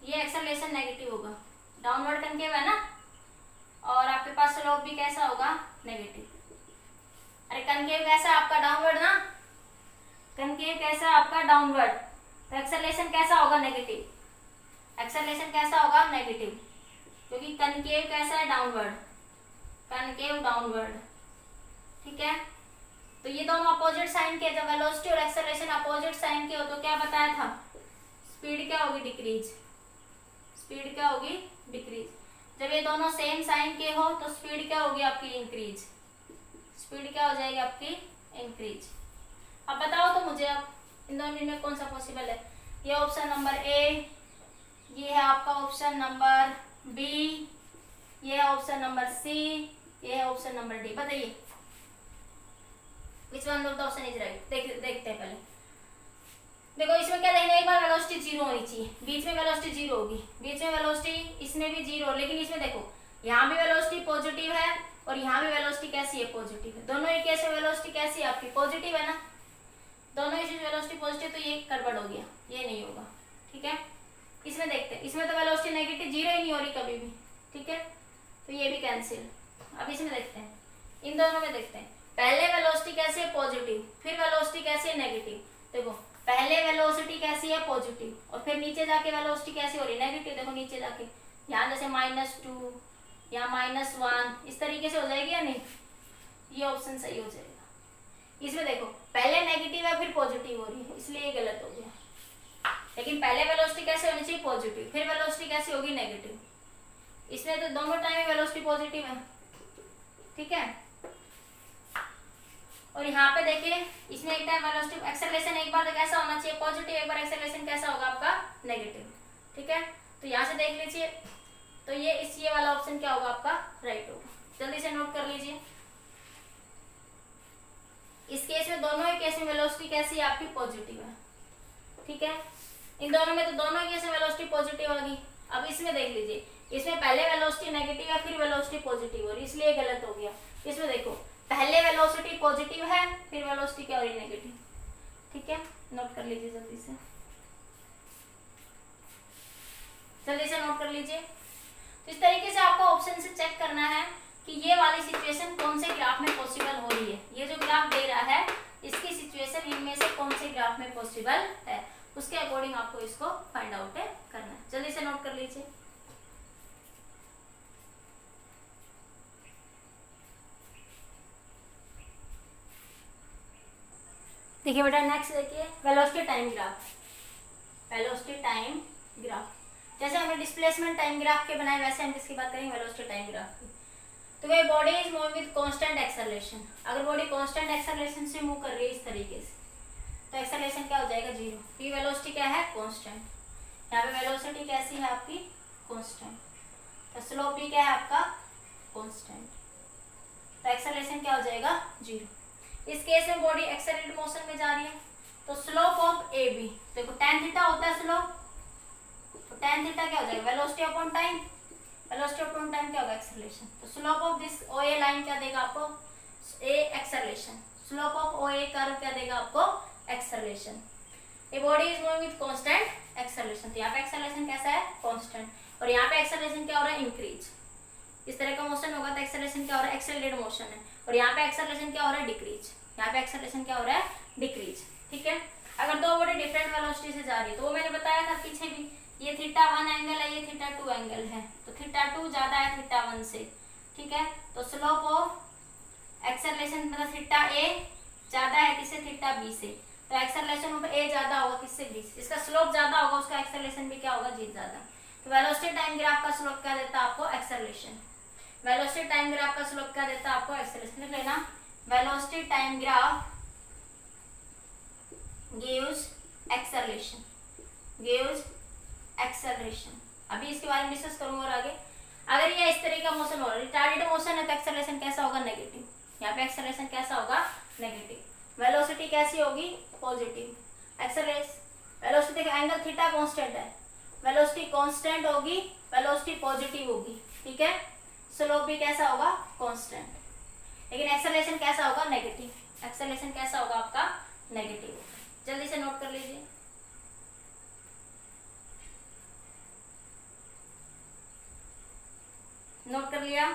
ये एक्सेलरेशन नेगेटिव होगा, डाउनवर्ड कनकेव है ना, और आपके पास स्लोप भी कैसा होगा, नेगेटिव। अरे कनकेव कैसा आपका, डाउनवर्ड ना, कनकेव कैसा आपका, डाउनवर्ड, तो एक्सेलरेशन कैसा होगा, नेगेटिव, एक्सेलरेशन कैसा होगा, नेगेटिव, क्योंकि कनकेव कैसा है, डाउनवर्ड, कनकेव डाउनवर्ड। ठीक है, तो ये दोनों अपोजिट साइन के, जब वेलोसिटी और एक्सेलरेशन अपोजिट साइन के हो तो क्या बताया था, स्पीड क्या होगी, डिक्रीज, स्पीड क्या होगी, डिक्रीज। जब ये दोनों सेम साइन के हो तो स्पीड क्या होगी आपकी, इंक्रीज, स्पीड क्या हो जाएगी आपकी, इंक्रीज। अब बताओ तो मुझे, अब इन दोनों में कौन सा पॉसिबल है, ये ऑप्शन नंबर ए, ये है आपका ऑप्शन नंबर बी, ये है ऑप्शन नंबर सी, ये है ऑप्शन नंबर डी, बताइए which one of the option is right. देखते हैं पहले, देखो इसमें क्या देखना, एक बार वेलोसिटी 0 होनी चाहिए, बीच में वेलोसिटी 0 होगी, बीच में वेलोसिटी, इसमें भी 0, लेकिन इसमें देखो यहाँ भी वेलोसिटी पॉजिटिव है और यहाँ भी वेलोसिटी कैसी है, पॉजिटिव है, दोनों ही केस में वेलोसिटी कैसी है आपकी, पॉजिटिव है ना, दोनों ही वेलोसिटी पॉजिटिव, तो ये गड़बड़ हो गया, ये नहीं होगा। ठीक है, इसमें देखते हैं, इसमें तो वेलोसिटी नेगेटिव 0 ही नहीं हो रही कभी भी। ठीक है, तो ये भी कैंसिल। अब इसमें देखते हैं, इन दोनों में देखते हैं, पहले वेलोसिटी कैसी है, पॉजिटिव, फिर वेलोसिटी कैसी है, नेगेटिव। देखो पहले वेलोसिटी कैसी है, पॉजिटिव, और फिर नीचे जाके वेलोसिटी कैसी हो रही है, नेगेटिव। देखो नीचे जाके यहाँ जैसे -2, यहाँ -1, इस तरीके से हो जाएगी या नहीं, ये ऑप्शन सही हो जाएगा। इसमें देखो पहले नेगेटिव है फिर पॉजिटिव हो रही है, इसलिए ये गलत हो गया। लेकिन पहले वेलोसिटी कैसे होनी चाहिए, पॉजिटिव, फिर वेलोसिटी कैसी होगी, नेगेटिव। इसमें तो दोनों टाइम वेलोसिटी पॉजिटिव है। ठीक है, और यहाँ पे देखिए इसमें एक टाइम वेलोसिटी, एक्सेलरेशन एक बार तो कैसा होना चाहिए, पॉजिटिव, एक बार एक्सेलरेशन कैसा होगा आपका, नेगेटिव। ठीक है, तो यहाँ से देख लीजिए, तो ये वाला ऑप्शन क्या होगा आपका, राइट होगा। जल्दी से नोट कर लीजिए, इस केस में, दोनों ही केस में वेलोसिटी कैसी है आपकी, पॉजिटिव है। ठीक है, इन दोनों में तो दोनों ही केस में वेलोसिटी पॉजिटिव होगी। अब इसमें देख लीजिए, इसमें पहले वेलोसिटी नेगेटिव है फिर वेलोसिटी पॉजिटिव हो रही है, इसलिए गलत हो गया। इसमें देखो पहले वेलोसिटी पॉजिटिव है फिर वेलोसिटी क्या हो रही है, नेगेटिव। ठीक है, नोट कर लीजिए जल्दी से, जल्दी से नोट कर लीजिए। तो इस तरीके से आपको ऑप्शन से चेक करना है कि ये वाली सिचुएशन कौन से ग्राफ में पॉसिबल हो रही है। ये जो ग्राफ उसके अकॉर्डिंग आपको इसको फाइंड आउट करना है। जल्दी से नोट कर लीजिए। देखिए बेटा नेक्स्ट देखिए velocity time graph. Velocity time graph जैसे हमने डिस्प्लेसमेंट टाइम ग्राफ के बनाए वैसे हम किसकी बात करेंगे, वेलोसिटी टाइम ग्राफ की। तो वे body is moving with constant acceleration. अगर बॉडी कांस्टेंट एक्सेलरेशन से मूव कर रही है इस तरीके से तो एक्सेलरेशन क्या हो जाएगा, जीरो। ये वेलोसिटी क्या है, कांस्टेंट। यहाँ पे वेलोसिटी कैसी है आपकी, कांस्टेंट। तो स्लोप भी क्या है आपका, कांस्टेंट। तो एक्सेलरेशन क्या हो जाएगा, जीरो। इस केस में बॉडी एक्सेलरेटेड मोशन में जा रही है तो स्लोप ऑफ ए बी, देखो tan थीटा होता है स्लोप, तो tan थीटा क्या हो जाएगा, velocity upon time. Velocity upon time क्या होगा, एक्सेलरेशन। तो slope of this O A line क्या देगा आपको, A acceleration. Slope of O A curve क्या देगा आपको, acceleration. A body is moving with constant acceleration, तो यहाँ पे एक्सेलरेशन कैसा है, कांस्टेंट। और यहाँ पे एक्सेलरेशन क्या हो रहा है, इंक्रीज। इस तरह का मोशन होगा तो एक्सेलरेशन क्या हो रहा है, एक्सेलरेटेड मोशन है। और यहाँ पे एक्सेलरेशन क्या हो रहा है, डिक्रीज। यहाँ पे एक्सेलरेशन क्या हो रहा है, डिक्रीज। ठीक है। अगर दो बॉडी डिफरेंट वेलोसिटी से जा रही है तो वो मैंने बताया था पीछे भी, ये θ1 एंगल है, ये θ2 एंगल है, तो θ2 ज्यादा है θ1 से। ठीक है। तो स्लोप ऑफ एक्सेलरेशन मतलब θa ज्यादा है किससे, θb से। तो एक्सेलरेशन ऑफ a ज्यादा होगा किससे, b से। इसका स्लोप ज्यादा होगा, उसका एक्सेलरेशन भी क्या होगा, g ज्यादा। तो वेलोसिटी टाइम ग्राफ का स्लोप क्या देता है आपको, एक्सेलरेशन। वेलोसिटी टाइम ग्राफ का स्लोप क्या देता है आपको, एक्सेलरेशन। लिख लेना, velocity time graph gives acceleration, gives acceleration. अभी इसके बारे में डिस्कस करूंगा और आगे। अगर ये इस तरह का मोशन हो रहा है, रिटार्डेड मोशन है, तो एक्सेलरेशन कैसा होगा, नेगेटिव। यहाँ पे एक्सेलरेशन कैसा होगा, नेगेटिव। वेलोसिटी कैसी होगी, पॉजिटिव। एक्सेलरेशन वेलोसिटी का एंगल थीटा कांस्टेंट है, वेलोसिटी कांस्टेंट होगी, वेलोसिटी पॉजिटिव होगी। ठीक है। स्लोप भी कैसा होगा, कांस्टेंट। लेकिन एक्सेलरेशन कैसा होगा, नेगेटिव। एक्सेलरेशन कैसा होगा आपका, नेगेटिव। जल्दी से नोट कर लीजिए। नोट कर लिया।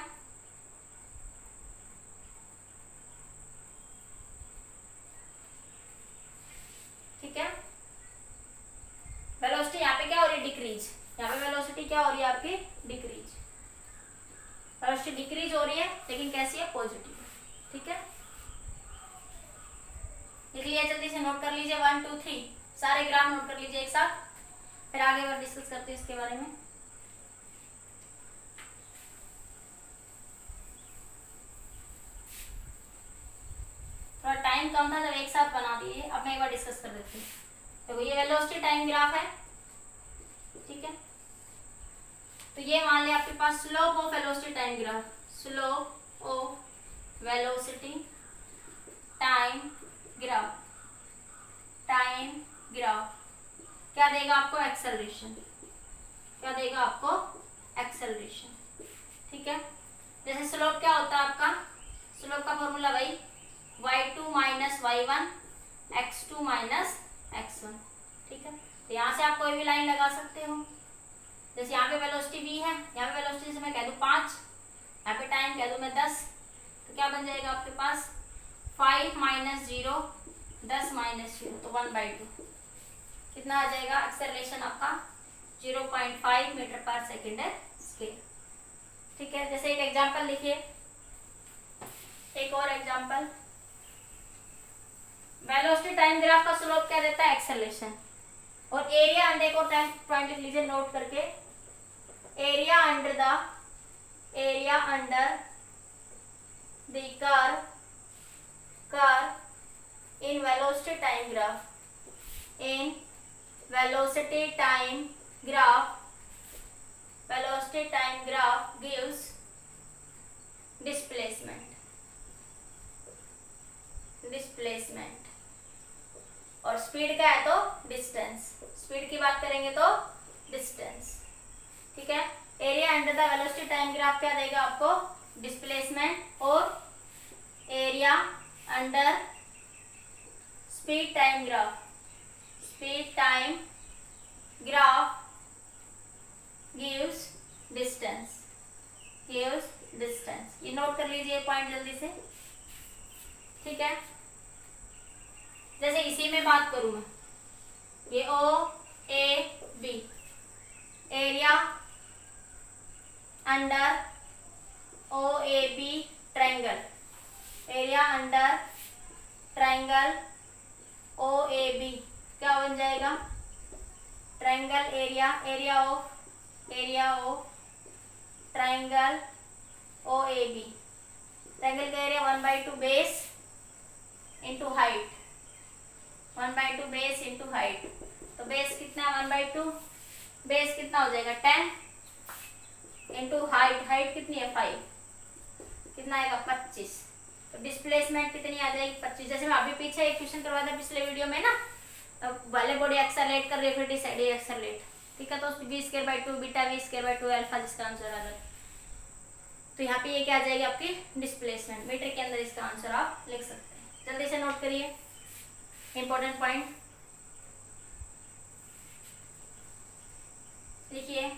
ठीक है। वेलोसिटी यहाँ पे क्या हो रही है, डिक्रीज। यहाँ पे वेलोसिटी क्या हो रही है आपकी, डिक्रीज। वेलोसिटी डिक्रीज हो रही है लेकिन कैसी है, पॉजिटिव। ठीक है। लिख लिया, जल्दी से नोट कर लीजिए। 1 2 3 सारे ग्राफ नोट कर लीजिए एक साथ, फिर आगे बार डिस्कस करते हैं इसके बारे में। थोड़ा टाइम कम था जब एक साथ बना दिए, अब मैं एक बार डिस्कस कर देती हूँ। देखो ये वेलोसिटी टाइम ग्राफ है। ठीक है। तो ये मान लिया आपके पास slope of velocity time graph, slope of velocity time graph, time graph क्या देगा आपको, एक्सेलरेशन। क्या देगा आपको, एक्सेलरेशन। ठीक है। जैसे स्लोप क्या होता है आपका, स्लोप का फॉर्मूला वही y2 minus y1 x2 minus x1। ठीक है। तो यहाँ से आप कोई भी लाइन लगा सकते हो। जैसे यहाँ पे वेलोसिटी v है, यहाँ पे वेलोसिटी से मैं कह दूँ 5, यहाँ पे टाइम कह दूँ मैं 10, तो क्या बन जाएगा आपके पास 5 माइनस 0 10 माइनस 0, तो 1/2। कितना आ जाएगा एक्सेलरेशन आपका, 0.5 मीटर पर सेकेंड है स्केयर। ठीक है। जैसे एक एग्जांपल लिखिए, एक और एग्जांपल। वेलोसिटी टाइम ग्राफ का स्लोप क्या देता है, एक्सेलरेशन। और एरिया अंडर, एक और पॉइंट लिख लीजिए नोट करके, area under the curve in velocity time graph, in velocity time graph, velocity time graph gives displacement. और स्पीड क्या है तो डिस्टेंस, स्पीड की बात करेंगे तो डिस्टेंस। ठीक है। Area under the velocity time graph क्या देगा आपको, डिस्प्लेसमेंट। और area under speed time graph, speed time graph gives distance, gives distance. ये नोट कर लीजिए पॉइंट जल्दी से। ठीक है। जैसे इसी में बात करूं मैं, ये O A B, area under O A B triangle, area under triangle O A B क्या बन जाएगा, triangle area, area of triangle O A B, triangle का area 1/2 base into height, 1/2 base into height, तो base कितना है 1/2, base कितना हो जाएगा 10 इंटू हाइट, हाइट कितनी है 5, कितना आएगा 25, तो डिस्प्लेसमेंट कितनी आ जाएगी 25। जैसे मैं अभी पीछे एक क्वेश्चन करवाया था पिछले वीडियो में ना, तो वाले बॉडी एक्सेलरेट कर रही है, फिर डिसाइड एक्सेलरेट, ठीक है, तो v²/2 बीटा v²/2 अल्फा जिसका आंसर आ रहा है, तो यहाँ पे ये क्या आ जाएगी आपकी डिस्प्लेसमेंट, मीटर के अंदर इसका आंसर आप लिख सकते हैं। जल्दी से नोट करिए इंपॉर्टेंट पॉइंट लिखिए।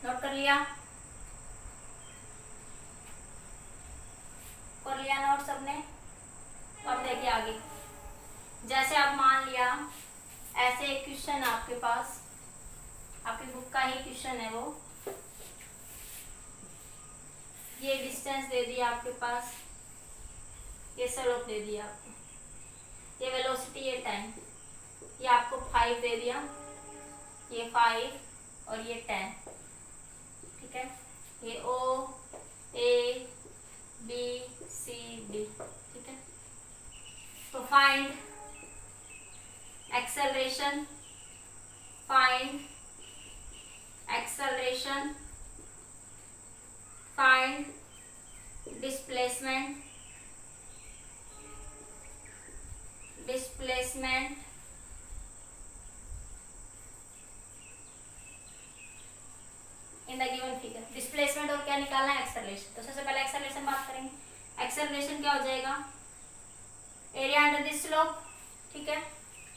नोट कर लिया नोट सबने। अब देखिए आगे, जैसे आप मान लिया ऐसे एक क्वेश्चन आपके पास, आपकी बुक का ही क्वेश्चन है वो, ये डिस्टेंस दे दिया आपके पास, ये स्लोप दे दिया आपको, ये वेलोसिटी, ये टाइम, ये आपको 5 दे दिया, ये 5 और ये 10, ठीक है, ये O A B C D, ठीक है, तो find acceleration, find acceleration, find displacement, displacement in the given figure. Displacement और क्या निकालना है एक्सेलरेशन, तो सबसे पहले एक्सेलरेशन बात करेंगे। एक्सेलरेशन क्या हो जाएगा, एरिया अंडर दिस स्लोप, ठीक है,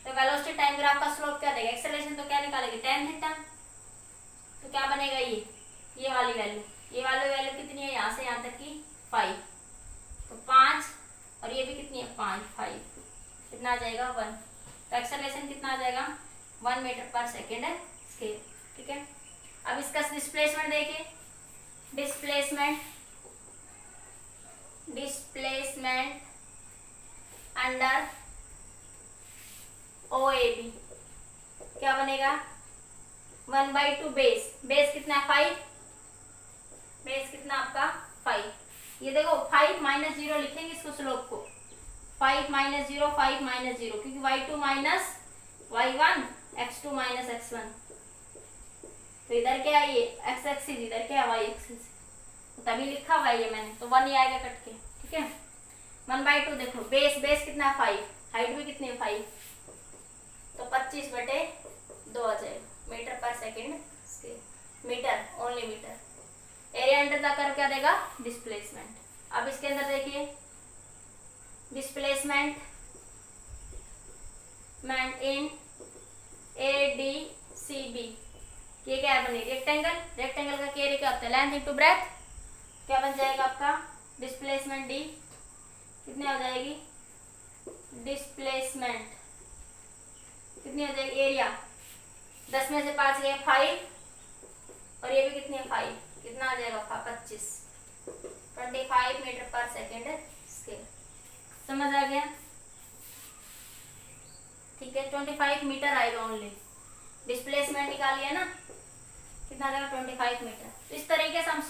तो वेलोसिटी टाइम ग्राफ का स्लोप क्या देगा, एक्सेलरेशन तो क्या निकालेंगे tan थीटा, तो क्या बनेगा ये वाली वैल्यू, ये वाली वैल्यू कितनी है यहाँ से यहाँ तक की 5, तो 5 और ये भी कितनी है 5 कितना आ जाएगा 1, तो एक्सेलरेशन कितना आ जाएगा 1 मीटर पर सेकेंड स्क्वायर, ठीक है। अब इसका डिस्प्लेसमेंट देखिए, डिस्प्लेसमेंट अंडर OAB क्या बनेगा 1/2 बेस कितना है 5, बेस कितना आपका 5, ये देखो 5 - 0 लिखेंगे इसको स्लोप को, 5 - 0 5 - 0, क्योंकि y2 - y1 x2 - x1, तो इधर क्या है ये x एक्सिस, इधर क्या है y एक्सिस, तो तभी लिखा हुआ है ये मैंने, तो 1 ही आएगा कट के, ठीक है। 1/2 देखो बेस कितना है 5, हाइट भी कितनी है 5, तो 25/2 आ जाएगा मीटर पर second square, metre only metre. Area under the curve क्या देगा डिस्प्लेसमेंट। अब इसके अंदर देखिए डिस्प्लेसमेंट इन ADCB, ये क्या बनेगी रेक्टेंगल, रेक्टेंगल का एरिया क्या होता है लेंथ इंटू ब्रेथ, क्या बन जाएगा आपका डिस्प्लेसमेंट D कितनी हो जाएगी, डिस्प्लेसमेंट कितनी हो जाएगी, एरिया 10 में से 5 गए 5 और ये भी कितनी है 5, कितना आ जाएगा 25 मीटर पर सेकेंड स्क्वायर, समझ आ गया, ठीक है। 25 मीटर आएगा ओनली, डिस्प्लेसमेंट निकालिए ना कितना आ जाएगा 25 मीटर। तो इस तरीके से हम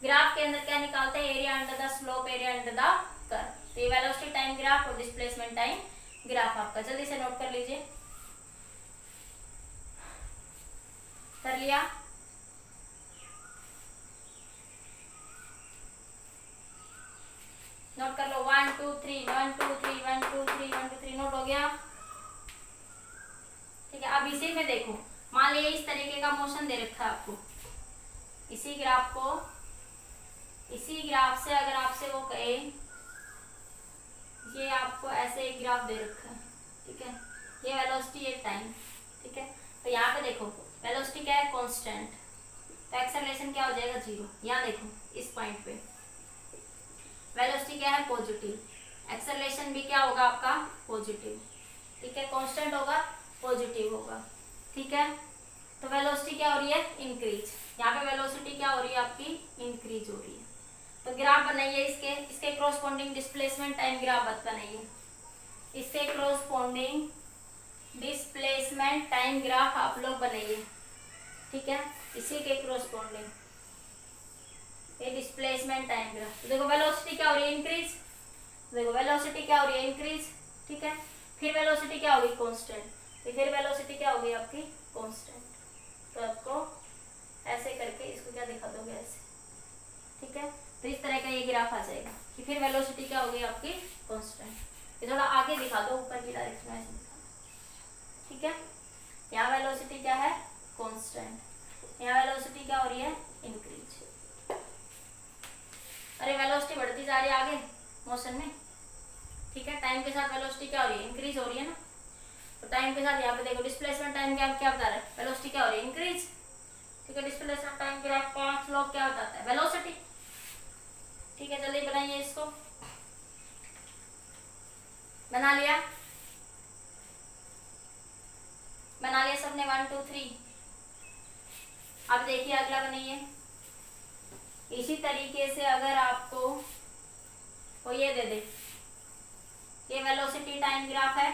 ग्राफ के अंदर क्या निकालते हैं, area under the slope, area under the curve, तो ये वेलोसिटी टाइम ग्राफ और डिस्प्लेसमेंट टाइम ग्राफ आपका, जल्दी से नोट कर लीजिए, कर लिया, नोट कर लो 1 2 3 1 2 3 1 2 3 1 2 3 नोट हो गया, ठीक है। अब इसी में देखो मान लीजिए इस तरीके का मोशन दे रखा है आपको, इसी ग्राफ से अगर आपसे वो कहे ये आपको ऐसे एक ग्राफ दे रखा है, ठीक है, ये वेलोसिटी ये टाइम, ठीक है, तो यहाँ पे देखो वेलोसिटी क्या है कांस्टेंट, तो एक्सेलरेशन क्या हो जाएगा 0, यहाँ देखो इस पॉइंट पे वेलोसिटी क्या है पॉजिटिव, एक्सेलरेशन भी क्या होगा आपका पॉजिटिव, ठीक है, कांस्टेंट होगा, पॉजिटिव होगा, ठीक है। तो वेलोसिटी क्या हो रही है इंक्रीज, यहाँ पे वेलोसिटी क्या हो रही है आपकी इंक्रीज हो रही है। तो ग्राफ बनाइए इसके क्रॉसपोंडिंग डिस्प्लेसमेंट टाइम ग्राफ बनाइए, इसके क्रॉसपोंडिंग डिस्प्लेसमेंट टाइम ग्राफ आप लोग बनाइए, ठीक है, इसी के क्रॉसपोंडिंग ये डिस्प्लेसमेंट टाइम ग्राफ। तो देखो वेलोसिटी क्या हो रही है इंक्रीज, देखो वेलोसिटी क्या हो रही है इंक्रीज, ठीक है, फिर वेलोसिटी क्या होगी कांस्टेंट, तो फिर वेलोसिटी क्या होगी आपकी कांस्टेंट। तो आपको ऐसे करके इसको क्या दिखा दोगे ऐसे, ठीक है, तो इस तरह का ये ग्राफ आ जाएगा कि फिर वेलोसिटी क्या होगी आपकी कांस्टेंट। ये थोड़ा आगे दिखा दो, ऊपर की डायरेक्शन में ऐसे दिखा दो, ठीक है। यहाँ वेलोसिटी क्या है कांस्टेंट, यहाँ वेलोसिटी क्या हो रही है इंक्रीज। अरे वेलोसिटी बढ़ती जा रही है आगे मोशन में, ठीक है, टाइम के साथ वेलोसिटी क्या हो रही है इंक्रीज हो रही है ना। तो टाइम के साथ यहाँ पे देखो डिस्प्लेसमेंट टाइम क्या बता रहा है, वेलोसिटी क्या हो रही है इंक्रीज, ठीक है, डिस्प्लेसमेंट टाइम ग्राफ का स्लोप क्या बताता है वेलोसिटी, ठीक है। जल्दी बनाइए इसको, बना लिया सबने 1 2 3। अब देखिए अगला बनाइए, इसी तरीके से अगर आपको वो ये दे दे, ये वेलोसिटी टाइम ग्राफ है,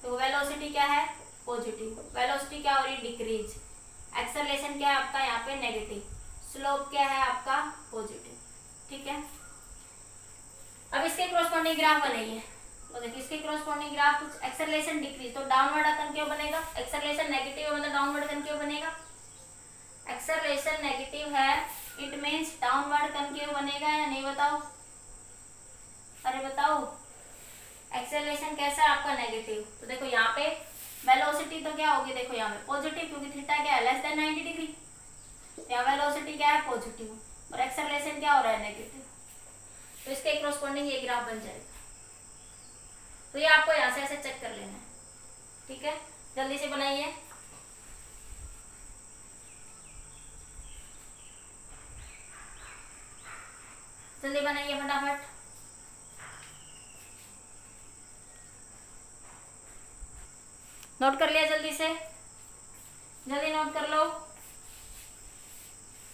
तो वेलोसिटी क्या है पॉजिटिव, वेलोसिटी क्या हो रही है डिक्रीज, एक्सेलरेशन क्या है आपका यहाँ पे नेगेटिव, स्लोप क्या है आपका पॉजिटिव, ठीक है। अब इसके क्रॉसपोंडिंग ग्राफ बनाइए, तो देखिए इसके क्रॉसपोंडिंग ग्राफ कुछ एक्सेलरेशन डिक्रीज, तो डाउनवर्ड कनकेव बनेगा, एक्सेलरेशन नेगेटिव है मतलब डाउनवर्ड कनकेव बनेगा, एक्सेलरेशन नेगेटिव है इट मींस डाउनवर्ड कनकेव बनेगा या नहीं बताओ, अरे बताओ एक्सेलरेशन कैसा है आपका नेगेटिव। तो देखो यहाँ पे वेलोसिटी तो क्या होगी, देखो यहाँ पे पॉजिटिव, क्योंकि थीटा क्या है लेस देन 90 डिग्री, यहाँ वेलोसिटी क्या है पॉजिटिव और एक्सेलरेशन क्या हो रहा है नेगेटिव, तो इसके क्रॉसपोंडिंग ये ग्राफ बन जाएगा। तो ये आपको यहाँ से ऐसे चेक कर लेना है, ठीक है, जल्दी से बनाइए, जल्दी बनाइए फटाफट। नोट कर लिया जल्दी से, जल्दी नोट कर लो,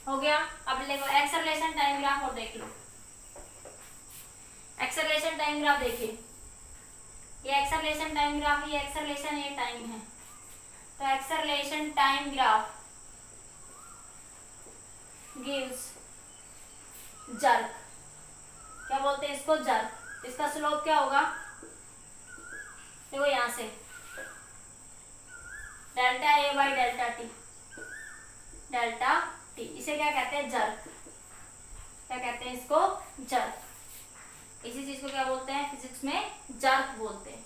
हो गया। अब देखो एक्सेलरेशन टाइम ग्राफ और देख लो, एक्सेलरेशन टाइम ग्राफ देखिए, ये एक्सेलरेशन टाइम ग्राफ, ये एक्सेलरेशन ये टाइम है, तो acceleration time graph gives jerk, क्या बोलते हैं इसको जर्क, इसका स्लोप क्या होगा देखो यहां से delta A by delta T, इसे क्या कहते हैं जर्क, क्या कहते हैं इसको जर्क, इसी चीज को क्या बोलते हैं फिजिक्स में जर्क बोलते हैं,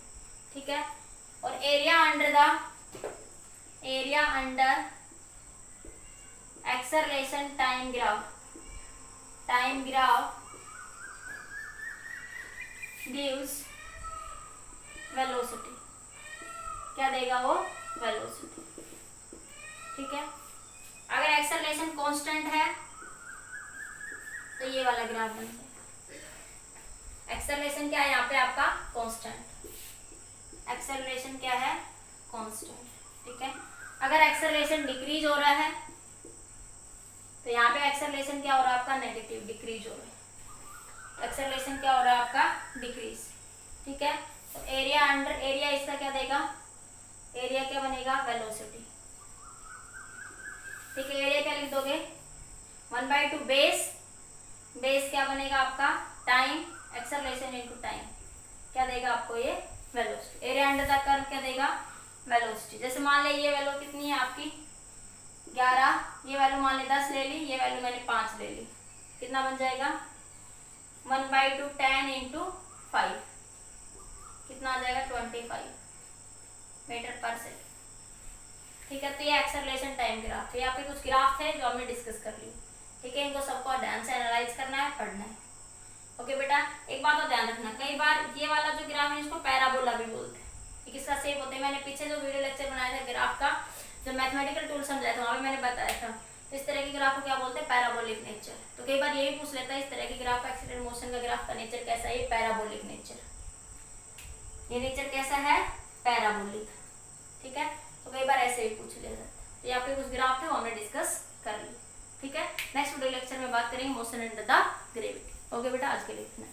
ठीक है। और area under acceleration time graph gives velocity, क्या देगा वो वेलोसिटी, ठीक है। अगर एक्सेलरेशन कांस्टेंट है तो ये वाला ग्राफ बन जाएगा, एक्सेलरेशन क्या है यहाँ पे आपका कांस्टेंट, एक्सेलरेशन क्या है कांस्टेंट, ठीक है। अगर एक्सेलरेशन डिक्रीज हो रहा है तो यहाँ पे एक्सेलरेशन क्या हो रहा है आपका नेगेटिव, डिक्रीज हो रहा है, एक्सेलरेशन क्या हो रहा है आपका डिक्रीज, ठीक है। तो एरिया इसका क्या देगा, एरिया क्या बनेगा वेलोसिटी, ठीक है। एरिया क्या लिख दोगे 1/2 बेस क्या बनेगा आपका टाइम, एक्सेलरेशन इनटू टाइम क्या देगा आपको ये velocity, area under the curve क्या देगा वेलोसिटी। जैसे मान ले ये वैल्यू कितनी है आपकी 11, ये वैल्यू मान ले 10 ले ली, ये वैल्यू मैंने 5 ले ली, कितना बन जाएगा 1/2 10 इंटू 5 कितना आ जाएगा 25 मीटर पर सेकेंड, ठीक है। तो ये एक्सेलरेशन टाइम ग्राफ, तो यहाँ पे कुछ ग्राफ थे जो हमने डिस्कस कर लिए, ठीक है। इनको सबको ध्यान से एनालाइज करना है, पढ़ना है, ओके बेटा। एक बात तो ध्यान रखना, कई बार ये वाला जो ग्राफ है इसको पैराबोला भी बोलते हैं, ये किसका शेप होता है, मैंने पीछे जो वीडियो लेक्चर बनाया था ग्राफ का, जो मैथमेटिकल टूल समझाया था वहाँ पे मैंने बताया था, तो इस तरह के ग्राफ को क्या बोलते हैं, पैराबोलिक नेचर। तो कई बार ये भी पूछ लेता है इस तरह के ग्राफ, एक्सीलरेटेड मोशन का ग्राफ का नेचर कैसा है, पैराबोलिक नेचर, ये नेचर कैसा है, पैराबोलिक, ठीक है। तो कई बार ऐसे भी पूछ लेता है। तो यहाँ पे कुछ ग्राफ थे वो हमने डिस्कस कर ली, ठीक है। नेक्स्ट वीडियो लेक्चर में बात करेंगे motion under the gravity. Okay बेटा, आज के लिए इतना।